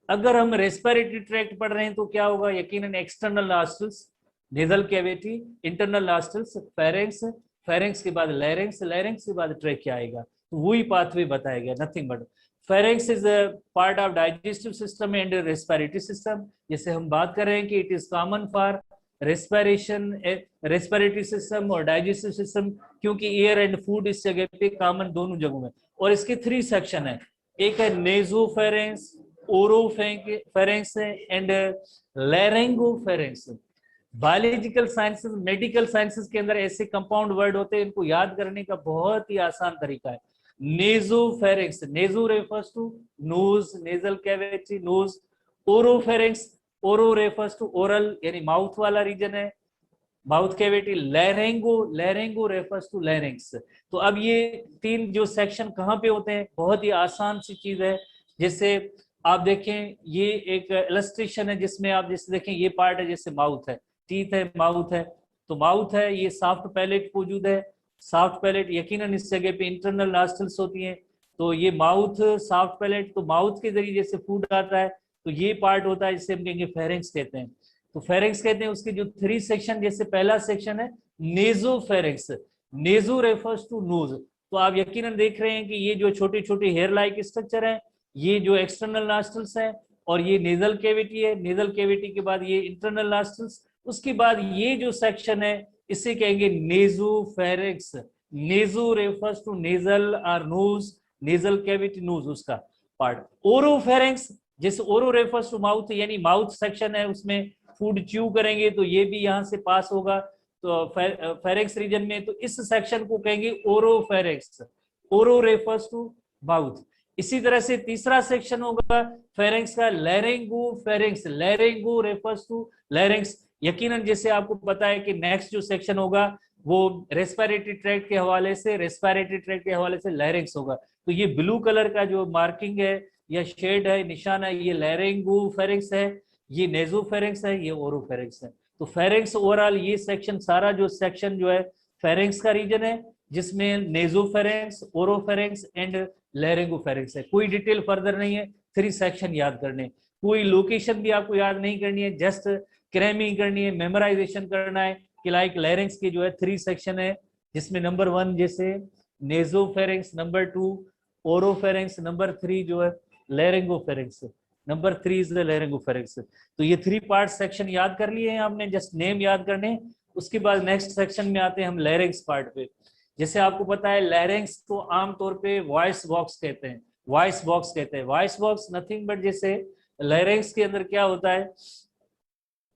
अगर हम रेस्पिरेटरी ट्रैक्ट पढ़ रहे हैं तो क्या होगा, यकीनन external nostrils, nasal cavity, internal nostrils, pharynx, pharynx के बाद लैरिंक्स, लैरिंक्स के बाद ट्रेकिया आएगा। तो वही पाथवे बताया गया, nothing but pharynx is a part of digestive system and respiratory system. जैसे हम बात कर रहे हैं कि it is common for respiration, respiratory system और डाइजेस्टिव सिस्टम, क्योंकि एयर एंड फूड इस जगह पे कॉमन दोनों जगहों में। और इसके 3 सेक्शन है, एक है nasopharynx, oropharynx and laryngopharynx. Biological sciences, medical sciences के अंदर ऐसे कंपाउंड वर्ड होते हैं, इनको याद करने का बहुत ही आसान तरीका है। Nasopharynx, naso refers to nose, nasal cavity, nose. Oropharynx, oro refers to oral यानी माउथ वाला रीजन है, mouth cavity. Laryngo, laryngo refers to larynx. तो अब ये 3 जो सेक्शन कहाँ पे होते हैं, बहुत ही आसान सी चीज है। जैसे आप देखें ये एक इलस्ट्रेशन है जिसमें आप जैसे देखें ये पार्ट है, जैसे माउथ है, टीथ है, माउथ है, तो माउथ है, ये सॉफ्ट पैलेट मौजूद है, सॉफ्ट पैलेट, यकीनन इस जगह पे इंटरनल नॉस्ट्रल्स होती हैं, तो ये माउथ, सॉफ्ट पैलेट, तो माउथ के जरिए जैसे फूड आता है, तो ये पार्ट होता है जिसे हम कहेंगे फेरिंक्स कहते हैं। तो फेरिंक्स कहते हैं, उसके जो 3 सेक्शन, जैसे पहला सेक्शन है nasopharynx, naso refers to knows. तो आप यकीनन देख रहे हैं कि ये जो छोटे छोटे हेयर लाइक स्ट्रक्चर है, ये जो एक्सटर्नल नॉस्ट्रल्स है, और ये नेजल कैविटी है, नेजल कैविटी के बाद ये इंटरनल नॉस्ट्रल्स, उसके बाद ये जो सेक्शन है इसे कहेंगे नेजोफेरिंक्स। नेजो रेफर्स टू नेजल और नोज, नेजल कैविटी, नोज उसका पार्ट। ओरोफेरिंक्स, जैसे ओरो रेफर्स टू माउथ, यानी माउथ सेक्शन है, उसमें फूड च्यू करेंगे तो ये भी यहाँ से पास होगा तो फेरेक्स रीजन में, तो इस सेक्शन को कहेंगे ओरोफेरेक्स। ओरो रेफर्स टू माउथ। इसी तरह से तीसरा सेक्शन होगा फेरेंक्स का लैरिंगोफेरेंक्स। Laryngo refers to लैरिंग्स। यकीनन जैसे आपको पता है कि नेक्स्ट जो सेक्शन होगा वो रेस्पिरेटरी ट्रैक्ट के हवाले से लैरिंग्स होगा। तो ये ब्लू कलर का जो मार्किंग है या शेड है, निशान है, ये लैरिंगोफेरेंक्स है, ये नेजोफेरेंक्स है, ये ओरोफेरेंक्स है। तो फेरेंक्स ओवरऑल ये सेक्शन सारा जो सेक्शन जो है फेरेंक्स का रीजन है, जिसमें नेजोफेरेंक्स, ओरोफेरेंक्स एंड लैरिंगोफेरेंक्स है। कोई डिटेल फर्दर नहीं है, 3 सेक्शन याद करने। कोई लोकेशन भी आपको याद नहीं करनी है, जस्ट क्रैमिंग करनी है, मेमोराइजेशन करना है कि लाइक लैरिंग्स की जो है 3 सेक्शन है, जिसमें नंबर 1 जैसे नेजोफेरेंक्स, नंबर 2 ओरोफेरेंक्स, नंबर 3 जो है laryngopharynx. Number 3 is the laryngopharynx. तो ये 3 पार्ट सेक्शन याद कर लिए हैं आपने, जस्ट नेम याद करने। उसके बाद नेक्स्ट सेक्शन में आते हैं हम लैरिंग्स पार्ट पे। जैसे आपको पता है लैरिंग्स को आमतौर पे वॉइस बॉक्स कहते हैं। वॉइस बॉक्स नथिंग बट जैसे लैरिंग्स के अंदर क्या होता है,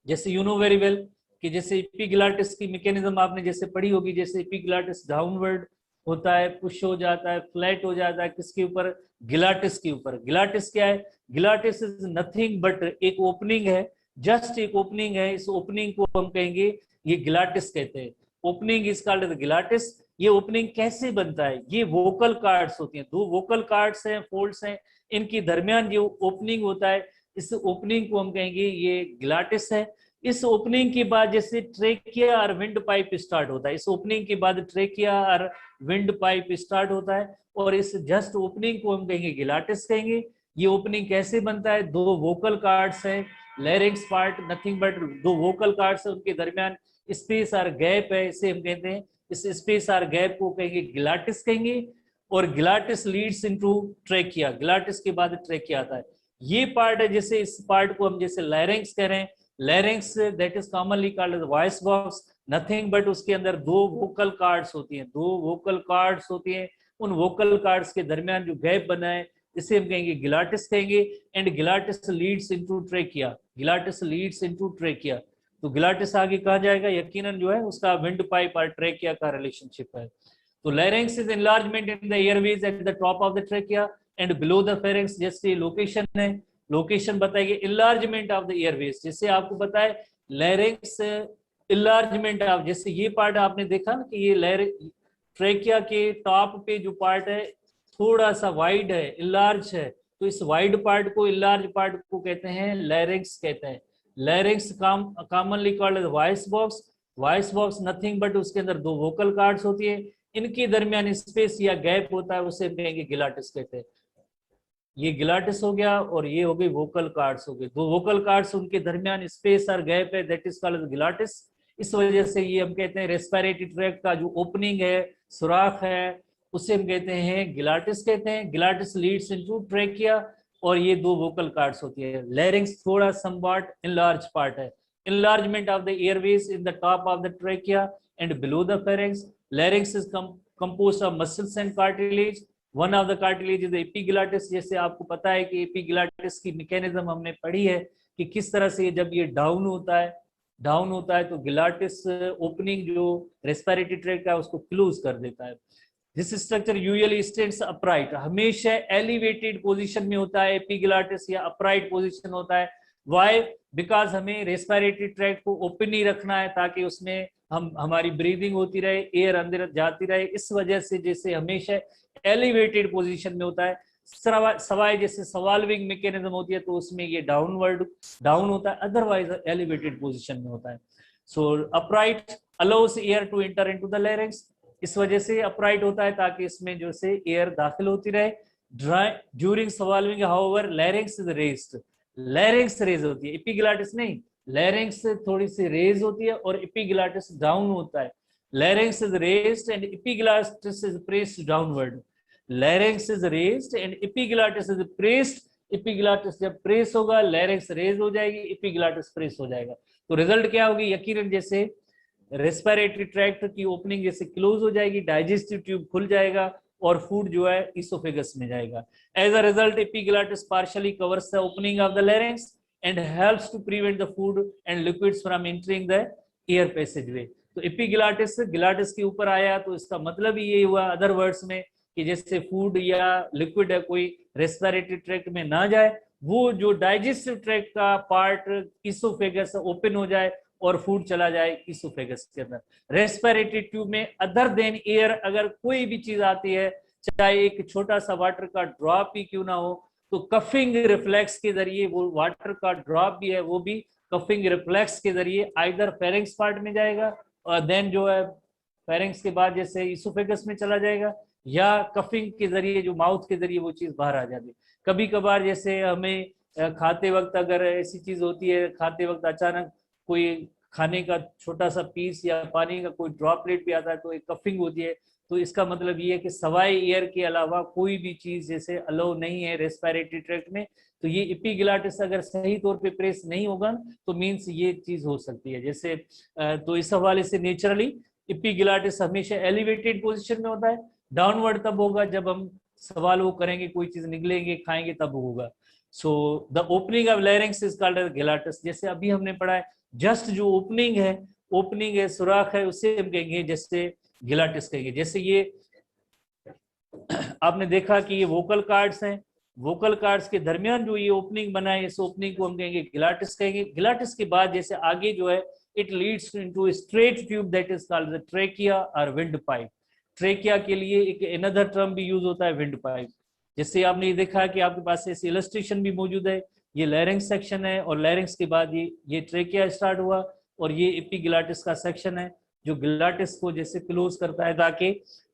जैसे यू नो वेरी वेल कि जैसे एपिग्लॉटिस की मैकेनिज्म आपने जैसे पढ़ी होगी, जैसे एपिग्लॉटिस डाउनवर्ड होता है, पुश हो जाता है, फ्लैट हो जाता है, किसके ऊपर, गिलाटिस के ऊपर। गिलाटिस क्या है, गिलाटिस इज नथिंग बट एक ओपनिंग है, जस्ट एक ओपनिंग है। इस ओपनिंग को हम कहेंगे ये गिलाटिस कहते हैं। Opening is called the glottis. ये ओपनिंग कैसे बनता है, ये वोकल कार्ड्स होती हैं, 2 वोकल कार्ड्स हैं, फोल्ड्स हैं, इनकी दरमियान जो ओपनिंग होता है, इस ओपनिंग को हम कहेंगे ये गिलाटिस है। इस ओपनिंग के बाद जैसे ट्रेकिया और विंड पाइप स्टार्ट होता है, इस ओपनिंग के बाद ट्रेकिया और विंड पाइप स्टार्ट होता है, और इस जस्ट ओपनिंग को हम कहेंगे गिलाटिस कहेंगे। ये ओपनिंग कैसे बनता है, 2 वोकल कार्ड्स हैं, लैरिंग्स part nothing but 2 vocal cords है, उनके दरमियान स्पेस और गैप है, इसे हम कहते हैं, इस स्पेस और गैप को कहेंगे गिलाटिस कहेंगे। और गिलाटिस लीड्स इनटू ट्रेकिया, गिलाटिस के बाद ट्रेकिया आता है। ये पार्ट है, जैसे इस पार्ट को हम जैसे लैरिंग्स कह रहे हैं, larynx that is commonly called as voice box, nothing but उसके अंदर 2 वोकल कार्ड्स होती हैं, 2 वोकल कार्ड्स होती हैं। उन वोकल कार्ड्स के दरमियान जो गैप बना है इसे हम कहेंगे गिलाटिस कहेंगे। And glottis leads into trachea, glottis leads into trachea. तो गिलाटिस आगे कहा जाएगा, यकीनन जो है उसका विंड पाइप और ट्रेकिया का रिलेशनशिप है। तो larynx is enlargement in the airways at the top of the trachea and below the pharynx. जैसे लोकेशन है, लोकेशन बताइए इनलार्जमेंट ऑफ द एयरवेज। जैसे आपको पता है लैरिंग्स इनलार्जमेंट ऑफ, जैसे ये पार्ट आपने देखा ना कि ये ट्रेकिया के टॉप पे जो पार्ट है थोड़ा सा वाइड है, इनलार्ज है, तो इस वाइड पार्ट को, इनलार्ज पार्ट को कहते हैं लैरिंग्स कहते हैं। लैरिंग्स commonly called voice box. Voice box nothing but उसके अंदर 2 वोकल कार्ड्स होती है, इनके दरमियान स्पेस या गैप होता है, उसे कहेंगे गिलाटिस कहते हैं। ये गिलाटिस हो गया और ये हो गई वोकल कार्ड्स हो गए, 2 वोकल कार्ड्स, उनके दरमियान स्पेस और गैप है, दैट इज कॉल्ड गिलाटिस। इस वजह से ये हम कहते हैं रेस्पिरेटरी ट्रैक्ट का जो ओपनिंग है, सुराख है, उसे हम कहते हैं गिलाटिस कहते हैं। गिलाटिस लीड्स इनटू ट्रेकिया और ये 2 वोकल कार्ड्स होती है। लैरिंग्स थोड़ा समवॉट इनलार्ज पार्ट है, enlargement of the airways in the top of the trachea and below the pharynx. Larynx is composed of muscles and cartilage. One of the cartilage is the epiglottis. जैसे आपको पता है कि epiglottis की मैकेनिज्म हमने पढ़ी है कि किस तरह से जब ये डाउन होता है तो गिलाटिस ओपनिंग जो रेस्पिरेटरी ट्रैक्ट का उसको क्लोज कर देता है। This structure usually stands upright, हमेशा एलिवेटेड पोजीशन में होता है एपिग्लॉटिस, या अपराइट पोजीशन होता है। वाई, बिकॉज हमें रेस्पिरेटरी ट्रैक्ट को ओपन ही रखना है ताकि उसमें हमारी ब्रीदिंग होती रहे, एयर अंदर जाती रहे। इस वजह से जैसे हमेशा एलिवेटेड पोजीशन में होता है। सवाई जैसे सवाल्विंग मैकेनिज्म होती है तो उसमें ये डाउन होता है, अदरवाइज एलिवेटेड पोजीशन में होता है। So upright allows air to enter into the larynx, इस वजह से अपराइट होता है ताकि इसमें जो से एयर दाखिल होती रहे। During swallowing however larynx is raised, larynx raise होती है, एपिग्लॉटिस नहीं, लैरिंग्स थोड़ी सी रेज होती है और एपिग्लॉटिस डाउन होता है। लैरिंग्स is raised and epiglottis is pressed downward. लैरिंग्स is raised and epiglottis is pressed, epiglottis जब प्रेस होगा लैरिंग्स रेज हो जाएगी, एपिग्लॉटिस प्रेस हो जाएगा। तो रिजल्ट क्या होगी, यकीनन जैसे रेस्पिरेटरी ट्रैक्ट की ओपनिंग जैसे क्लोज हो जाएगी, डाइजेस्टिव ट्यूब खुल जाएगा और फूड जो है इसोफेगस में जाएगा। As a result epiglottis partially covers the opening of the larynx and helps to prevent the food and liquids from entering the air passageway. तो एपिग्लाटिस ग्लाटिस के ऊपर आया तो इसका मतलब ही ये हुआ अदर वर्ड्स में कि जैसे फूड या लिक्विड है कोई रेस्पिरेटरी ट्रैक्ट में ना जाए, वो जो डाइजेस्टिव ट्रैक्ट का पार्ट इसोफेगस ओपन हो जाए और फूड चला जाए इसोफेगस के अंदर। रेस्पिरेटरी ट्यूब में अदर देन एयर अगर कोई भी चीज आती है, चाहे एक छोटा सा वाटर का ड्रॉप ही क्यों ना हो, तो कफिंग रिफ्लेक्स के जरिए वो वाटर का ड्रॉप भी है वो भी कफिंग रिफ्लेक्स के जरिए आइदर फेरिंक्स पार्ट में जाएगा और देन जो है फेरिंक्स के बाद जैसे इसोफेगस में चला जाएगा, या कफिंग के जरिए जो माउथ के जरिए वो चीज बाहर आ जाती है। कभी कभार जैसे हमें खाते वक्त अगर ऐसी चीज होती है, खाते वक्त अचानक कोई खाने का छोटा सा पीस या पानी का कोई ड्रॉपलेट भी आता है तो एक कफिंग होती है। तो इसका मतलब ये है कि सवाई एयर के अलावा कोई भी चीज जैसे अलाउ नहीं है रेस्पिरेटरी ट्रैक्ट में, तो ये एपिग्लाटिस अगर सही तौर पे प्रेस नहीं होगा तो मीन्स ये चीज हो सकती है। जैसे तो इस हवाले से नेचुरली एपिग्लाटिस हमेशा एलिवेटेड पोजीशन में होता है, डाउनवर्ड तब होगा जब हम सवाल वो करेंगे, कोई चीज निगलेंगे खाएंगे तब होगा। So the opening of larynx is called as glottis. जैसे अभी हमने पढ़ा है जस्ट जो ओपनिंग है सुराख है उसे हम कहेंगे जैसे ग्लाटिस कहेंगे। जैसे ये आपने देखा कि ये वोकल कार्ड्स हैं, वोकल कार्ड्स के दरमियान जो ये ओपनिंग बना है इस ओपनिंग को हम कहेंगे ग्लाटिस कहेंगे। ग्लाटिस के बाद जैसे आगे जो है it leads into straight tube that is called the trachea और विंड पाइप। ट्रेकिया के लिए एक अनदर टर्म भी यूज होता है विंड पाइप। जैसे आपने ये देखा कि आपके पास ऐसे इलस्ट्रेशन भी मौजूद है, ये लैरिंक्स सेक्शन है और लैरिंक्स के बाद ये ट्रेकिया स्टार्ट हुआ और ये एपिग्लाटिस का सेक्शन है जो ग्लाटिस को जैसे क्लोज करता है ताकि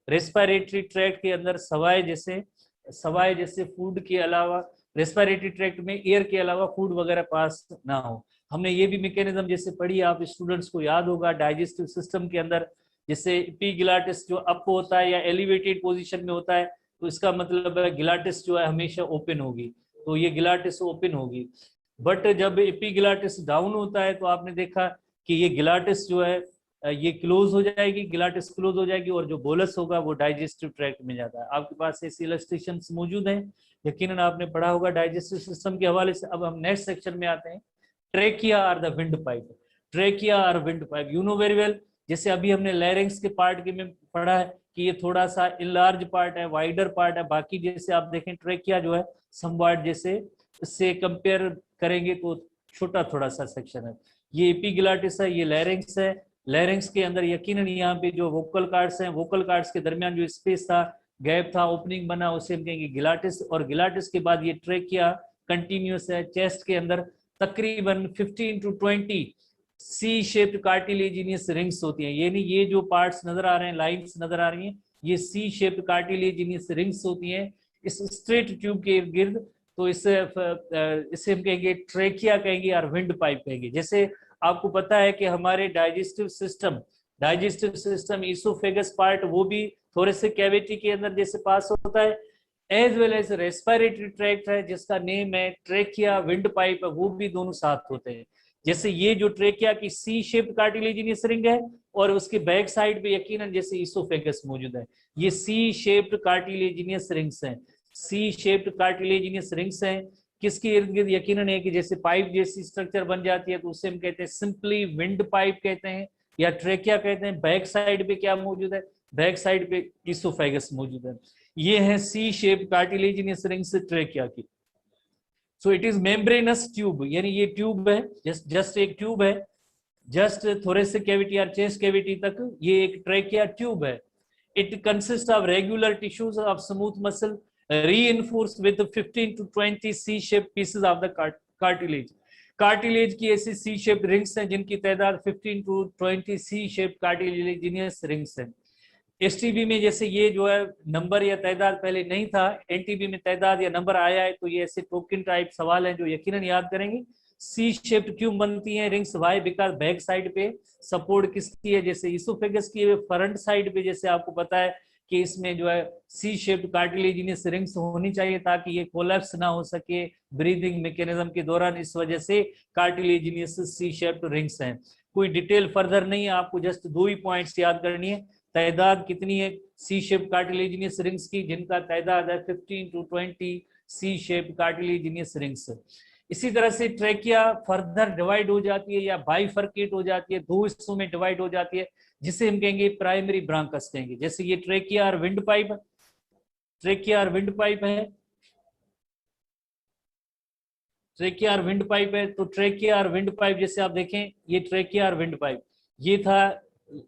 रेस्पिरेटरी ट्रैक्ट के अंदर सवाए जैसे फूड के अलावा रेस्पिरेटरी ट्रैक्ट में एयर के अलावा फूड वगैरह पास ना हो। हमने ये भी मैकेनिज्म जैसे पढ़ी, आप स्टूडेंट्स को याद होगा डाइजेस्टिव सिस्टम के अंदर जैसे एपिग्लाटिस जो अप होता है या एलिवेटेड पोजीशन में होता है तो इसका मतलब है ग्लाटिस जो है हमेशा ओपन होगी, तो ये ग्लाटिस ओपन होगी। बट जब एपिग्लाटिस डाउन होता है तो आपने देखा कि ये ग्लाटिस जो है ये क्लोज हो जाएगी, ग्लाटिस क्लोज हो जाएगी और जो बोलस होगा वो डाइजेस्टिव ट्रैक्ट में जाता है। आपके पास ऐसी इलस्ट्रेशंस मौजूद हैं, यकीनन आपने पढ़ा होगा डाइजेस्टिव सिस्टम के हवाले से। अब हम नेक्स्ट सेक्शन में आते हैं, ट्रेकिया और द विंड पाइप। ट्रेकिया और wind pipe you know very well. जैसे अभी हमने लैरिंक्स के पार्ट के में पढ़ा है कि ये थोड़ा सा इनलार्ज पार्ट है, वाइडर पार्ट है, बाकी जैसे आप देखें ट्रेकिया जो है समवाट जैसे इससे कंपेयर करेंगे तो छोटा थोड़ा सा सेक्शन है। ये एपिग्लाटिस है, ये लैरिंक्स है। लैरिंक्स के अंदर यकीनन यहाँ पे जो वोकल कार्ड्स हैं, वोकल कार्ड्स के दरमियान जो स्पेस था, गैप था, ओपनिंग बना, उसे हम कहेंगे ग्लाटिस। और ग्लाटिस के बाद ये ट्रेकिया कंटिन्यूस है। चेस्ट के अंदर तकरीबन 15 to 20 C shaped cartilaginous rings होती हैं। ये नहीं ये जो पार्ट्स नजर आ रहे हैं, लाइंस नजर आ रही हैं, ये सी शेप्ड कार्टिलेजिनियस रिंग्स होती हैं इस स्ट्रेट ट्यूब के इर्द गिर्द। तो इसे हम कहेंगे ट्रेकिया कहेंगे और विंड पाइप कहेंगे। जैसे आपको पता है कि हमारे डाइजेस्टिव सिस्टम इसोफेगस पार्ट वो भी थोरेसिक कैविटी के अंदर जैसे पास होता है, as well as respiratory tract है जिसका नेम है ट्रेकिया, विंड पाइप है, वो भी दोनों साथ होते हैं। जैसे ये जो ट्रेकिया की सी शेप्ड कार्टिलेजिनियस रिंग है और उसके बैक साइड पे यकीनन जैसे इसोफेगस मौजूद है, ये सी शेप्ड कार्टिलेजिनियस रिंग्स हैं। सी शेप्ड कार्टिलेजिनियस रिंग्स हैं किसके इर्द गिर्द यकीनन है कि जैसे पाइप जैसी स्ट्रक्चर बन जाती है तो उसे हम कहते हैं सिंपली विंड पाइप कहते हैं या ट्रेकिया कहते हैं। बैक साइड पे क्या मौजूद है, बैक साइड पे इसोफेगस मौजूद है। ये है सी शेप कार्टिलेजिनियस रिंग्स ट्रेकिया की। So it is membranes tube, यानी ये ट्यूब है, जस्ट एक ट्यूब है, जस्ट थोरेसिक कैविटी और चेस्ट कैविटी तक ये एक ट्रेकिया ट्यूब है। It consist of regular tissues of smooth muscle reinforced with 15 to 20 C-shaped pieces of the cartilage. Cartilage की ऐसी सी शेप्ड रिंग्स हैं जिनकी तादाद 15 to 20 C shaped cartilaginous rings हैं। एसटीबी में जैसे ये जो है नंबर या तादाद पहले नहीं था, एनटीबी में तादाद या नंबर आया है, तो ये ऐसे टोकन टाइप सवाल हैं जो यकीनन याद करेंगे। सी शेप्ड क्यों बनती हैं rings, why, because back side पे सपोर्ट किसकी है, जैसे इसोफेगस की फ्रंट साइड पे जैसे आपको पता है कि इसमें जो है सी शेप्ड कार्टिलेजिनियस रिंग्स होनी चाहिए ताकि ये कोलैप्स ना हो सके ब्रीदिंग मैकेनिज्म के दौरान, इस वजह से कार्टिलेजिनियस सी शेप्ड रिंग्स हैं। कोई डिटेल फर्दर नहीं है, आपको जस्ट दो ही पॉइंट्स याद करनी है। तादाद कितनी है सी शेप्ड कार्टिलेजिनियस रिंग्स की, जिनका तादाद है 15 to 20 C shaped cartilaginous rings. इसी तरह से ट्रेकिया फर्दर डिवाइड हो जाती है या बाइफर्केट हो जाती है, दो हिस्सों में डिवाइड हो जाती है, जिसे हम कहेंगे प्राइमरी ब्रांकस कहेंगे। जैसे ये ट्रेकिया और विंड पाइप, ट्रेकिया और विंड पाइप है, ट्रेकिया और विंड पाइप है। तो ट्रेकिया और विंड पाइप जैसे आप देखें, ये ट्रेकिया और विंड पाइप, ये था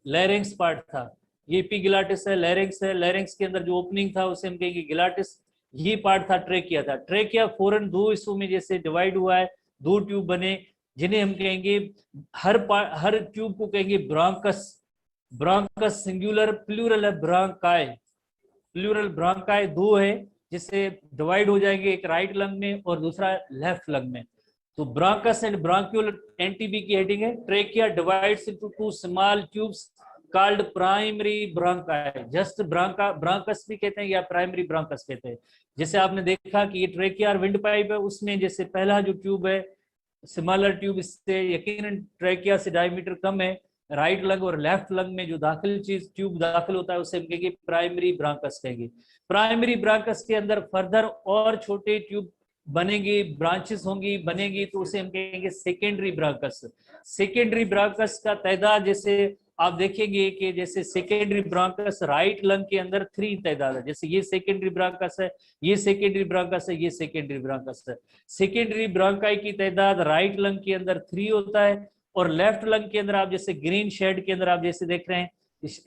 लैरिंग्स पार्ट था, ये एपिग्लॉटिस है, लैरिंग्स है, लैरिंग्स के अंदर जो ओपनिंग था उसे हम कहेंगे ग्लॉटिस, ये पार्ट था ट्रेकिया था। ट्रेकिया फौरन दो हिस्सों में जैसे डिवाइड हुआ है, दो ट्यूब बने, जिन्हें हम कहेंगे हर ट्यूब को कहेंगे ब्रांकस, ब्रांकस सिंगुलर, प्लूरल है ब्रांकाई, प्लूरल ब्रांकाई दो है, जिससे डिवाइड हो जाएंगे, एक राइट लंग में और दूसरा लेफ्ट लंग में। तो ब्रांकस एंड ब्रांक्यूल एनटीबी की हेडिंग है, trachea divides into two small tubes called primary bronchi, just bronchi, bronchus भी कहते हैं या प्राइमरी ब्रांकस कहते हैं। जैसे आपने देखा कि ये ट्रेकिया और विंड पाइप है, उसमें जैसे पहला जो ट्यूब है स्मॉलर ट्यूब, इससे यकीनन ट्रेकिया से डायमीटर कम है, राइट लंग और लेफ्ट लंग में जो दाखिल चीज ट्यूब दाखिल होता है उसे हम कहेंगे प्राइमरी ब्रांकस कहेंगे। प्राइमरी ब्रांकस के अंदर फर्दर और छोटे ट्यूब बनेंगे, ब्रांचेस होंगी बनेंगी, तो उसे हम कहेंगे सेकेंडरी ब्रांकस। सेकेंडरी ब्रांकस का तादाद जैसे आप देखेंगे कि जैसे सेकेंडरी ब्रांकस राइट लंग के अंदर 3 तादाद है, जैसे ये सेकेंडरी ब्रांकस है, ये सेकेंडरी ब्रांकस है, ये सेकेंडरी ब्रांकस है। सेकेंडरी ब्रांकाई की तादाद राइट लंग के अंदर 3 होता है, और लेफ्ट लंग के अंदर आप जैसे ग्रीन शेड के अंदर आप जैसे देख रहे हैं,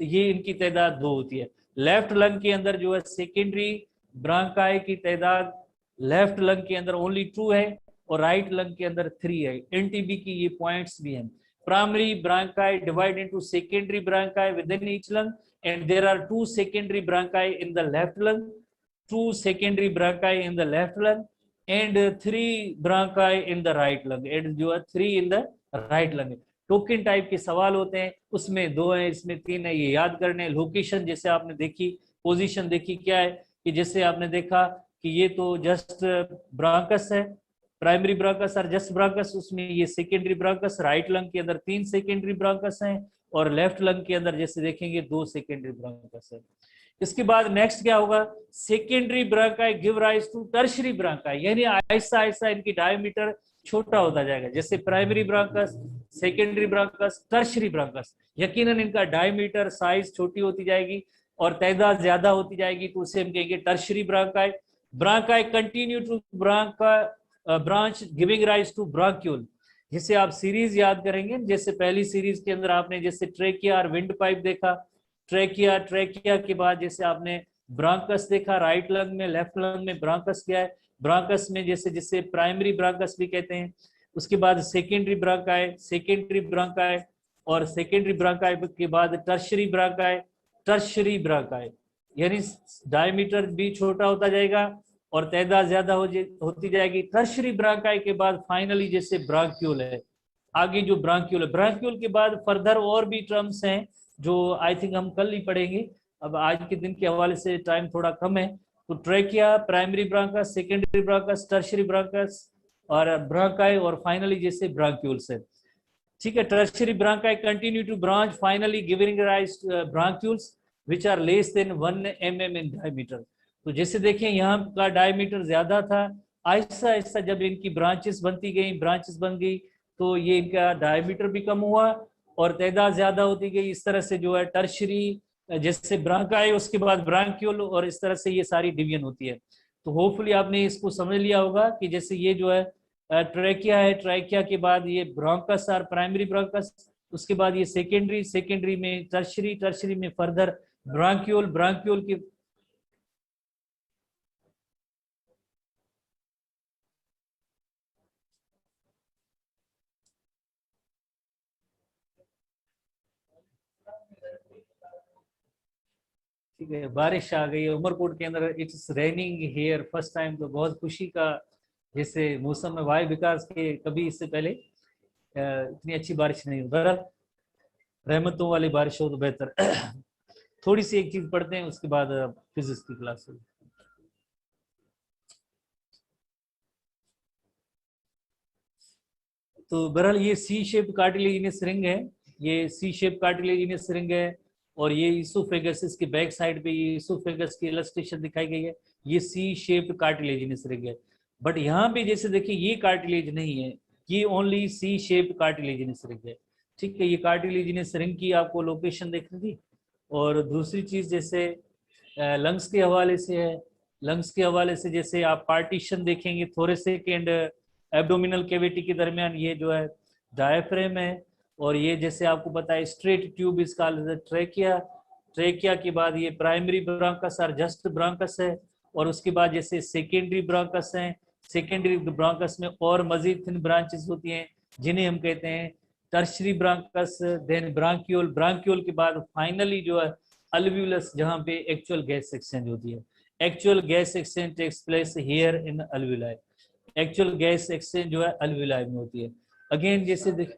ये इनकी तादाद 2 होती है। लेफ्ट लंग के अंदर जो है सेकेंडरी ब्रांकाई की तादाद लेफ्ट लंग के अंदर ओनली 2 है और राइट लंग के अंदर 3 है। एनटीबी की ये पॉइंट्स भी हैं। Primary bronchi divide into secondary bronchi within each lung, and there are 2 secondary bronchi in the left lung, 2 secondary bronchi in the left lung, and 3 bronchi in the right lung, and जो है 3 in the right lung. Token type के सवाल होते हैं, उसमें 2 है, इसमें 3 है, ये याद करने। लोकेशन जैसे आपने देखी, पोजीशन देखी, क्या है कि जैसे आपने देखा कि ये तो जस्ट ब्रांकस है, प्राइमरी ब्रांकस और जस्ट ब्रांकस, उसमें ये सेकेंडरी ब्रांकस, राइट लंग के अंदर 3 सेकेंडरी ब्रांकस हैं और लेफ्ट लंग के अंदर जैसे देखेंगे 2 सेकेंडरी ब्रांकस है। इसके बाद नेक्स्ट क्या होगा, secondary bronchi give rise to tertiary bronchi, यानी ऐसा ऐसा इनकी डायमीटर छोटा होता जाएगा, जैसे primary bronchus, secondary bronchus, tertiary bronchus, यकीनन इनका डायमीटर साइज छोटी होती जाएगी और तादाद ज्यादा होती जाएगी, तो उसे हम कहेंगे tertiary bronchi. Bronchi continue to branch giving rise to bronchiole, जिसे आप सीरीज याद करेंगे, जैसे पहली सीरीज के अंदर आपने जैसे ट्रेकिया और विंड पाइप देखा, ट्रेकिया, ट्रेकिया के बाद जैसे आपने ब्रांकस देखा, राइट लंग में, लेफ्ट लंग में ब्रांकस क्या है, ब्रांकस में जैसे जिसे प्राइमरी ब्रांकस भी कहते हैं। उसके बाद सेकेंडरी ब्रांकाई, सेकेंडरी ब्रांकाई, और सेकेंडरी ब्रांकाई के बाद टर्शरी ब्रांकाई, टर्शरी ब्रांकाई, यानी डायमीटर भी छोटा होता जाएगा और तादाद ज्यादा होती जाएगी। टर्शरी ब्रांकाई के बाद फाइनली जैसे ब्रांक्यूल है, आगे जो ब्रांक्यूल है, ब्रांक्यूल के बाद फर्दर और भी टर्म्स हैं जो आई थिंक हम कल ही पढ़ेंगे, अब आज के दिन के हवाले से टाइम थोड़ा कम है। तो trachea, primary bronchus, secondary bronchus, tertiary bronchus और ब्रांकाई, और फाइनली जैसे ब्रांक्यूल्स है। ठीक है, tertiary bronchi continue to branch finally giving rise bronchioles which are less than 1 mm in diameter. तो जैसे देखें यहाँ का डायमीटर ज्यादा था, ऐसा ऐसा जब इनकी ब्रांचेस बनती गई, ब्रांचेस बन गई, तो ये इनका डायमीटर भी कम हुआ और तादाद ज्यादा होती गई। इस तरह से जो है टर्शरी जैसे ब्रांकाई, उसके बाद ब्रांक्यूल, और इस तरह से ये सारी डिवीजन होती है। तो होपफुली आपने इसको समझ लिया होगा कि जैसे ये जो है ट्रैकिया है, ट्रैकिया के बाद ये ब्रांकस और प्राइमरी ब्रांकस, उसके बाद ये सेकेंडरी, सेकेंडरी में टर्शरी, टर्शरी में फर्दर ब्रांक्यूल, ब्रांक्यूल की ठीक है, बारिश आ गई है उमरकोट के अंदर, it's raining here first time, तो बहुत खुशी का जैसे मौसम में वायु विकास के कभी इससे पहले इतनी अच्छी बारिश नहीं हुई। बहरहाल रहमतों वाली बारिश हो तो बेहतर। थोड़ी सी एक चीज पढ़ते हैं, उसके बाद फिजिक्स की क्लास होगी। तो बहरहाल ये सी शेप कार्टिलेजिनस रिंग है, ये सी शेप कार्टिलेजिनस रिंग है, और ये इसोफेगस, इसके बैक साइड पे ये इसोफेगस की इलस्ट्रेशन दिखाई गई है, ये सी शेप कार्टिलेजिनस रिंग है। बट यहाँ पे जैसे देखिए ये कार्टिलेज नहीं है, ये ओनली सी शेप कार्टिलेजिनस रिंग है। ठीक है, ये कार्टिलेजिनस रिंग की आपको लोकेशन देखनी थी। और दूसरी चीज जैसे लंग्स के हवाले से है, लंग्स के हवाले से जैसे आप पार्टीशन देखेंगे थोरेसिक एंड एब्डोमिनल कैविटी के दरमियान, ये जो है डायफ्रेम है। और ये जैसे आपको पता है स्ट्रेट ट्यूब इसका ट्रेकिया, ट्रेकिया के बाद ये प्राइमरी ब्रोंकस और जस्ट ब्रोंकस है। और उसके बाद जैसे सेकेंडरी ब्रोंकस है, सेकेंडरी ब्रोंकस में और मजीद थिन ब्रांचेस होती हैं जिन्हें हम कहते हैं टर्शरी ब्रोंकस, देन ब्रांक्यूल, ब्रांक्यूल के बाद फाइनली जो है अल्व्यूलस, जहाँ पे एक्चुअल गैस एक्सचेंज होती है। Actual gas exchange takes place here in alveoli, actual gas exchange जो है अल्व्यूलाई में होती है। अगेन जैसे देख,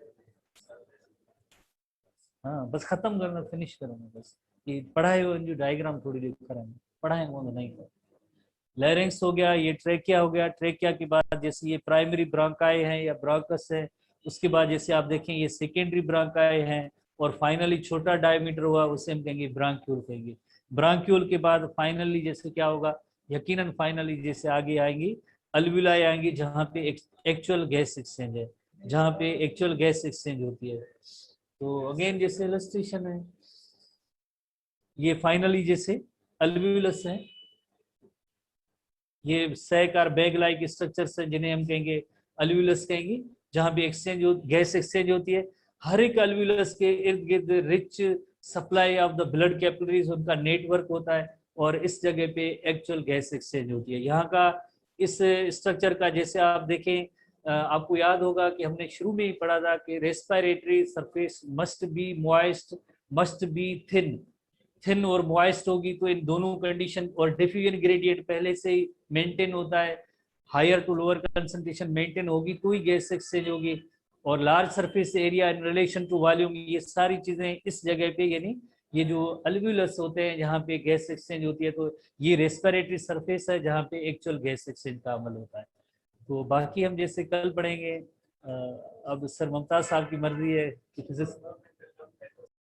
हाँ बस खत्म करना, फिनिश करूंगा बस। ये पढ़ाए हुए जो डायग्राम थोड़ी देर करेंगे, पढ़ाए वो नहीं कर। लैरिंक्स हो गया, ये ट्रेकिया हो गया, ट्रेकिया के बाद जैसे ये प्राइमरी ब्रोंकाई हैं या ब्रोंकस है, उसके बाद जैसे आप देखें ये सेकेंडरी ब्रोंकाई हैं, और फाइनली छोटा डायमीटर हुआ उसे हम कहेंगे ब्रांक्यूल कहेंगे। ब्रांक्यूल के बाद फाइनली जैसे क्या होगा, यकीनन फाइनली जैसे आगे आएंगी अल्विलाई आएंगी, जहाँ पे एक्चुअल गैस एक्सचेंज है, जहाँ पे एक्चुअल गैस एक्सचेंज होती है। तो अगेन जैसे इलस्ट्रेशन है, ये फाइनली जैसे अल्व्यूलस है, ये सैक और बैग लाइक स्ट्रक्चर्स है जिन्हें हम कहेंगे अल्व्यूलस कहेंगे, जहाँ भी एक्सचेंज गैस एक्सचेंज होती है। हर एक अल्व्यूलस के इर्द गिर्द rich supply of the blood capillaries उनका नेटवर्क होता है, और इस जगह पे एक्चुअल गैस एक्सचेंज होती है। यहाँ का इस स्ट्रक्चर का जैसे आप देखें, आपको याद होगा कि हमने शुरू में ही पढ़ा था कि respiratory surface must be moist, must be thin, thin और मॉइस्ट होगी तो इन दोनों कंडीशन, और डिफ्यूजन ग्रेडियंट पहले से ही मेंटेन होता है, higher to lower concentration maintain होगी तो ही गैस एक्सचेंज होगी। और large surface area in relation to volume, ये सारी चीजें इस जगह पे, यानी ये जो अल्व्यूलस होते हैं जहाँ पे गैस एक्सचेंज होती है, तो ये रेस्पिरेटरी सरफेस है जहाँ पे एक्चुअल गैस एक्सचेंज का अमल होता है। तो बाकी हम जैसे कल पढ़ेंगे, अब सर मुमताज साहब की मर्जी है कि फिजिक्स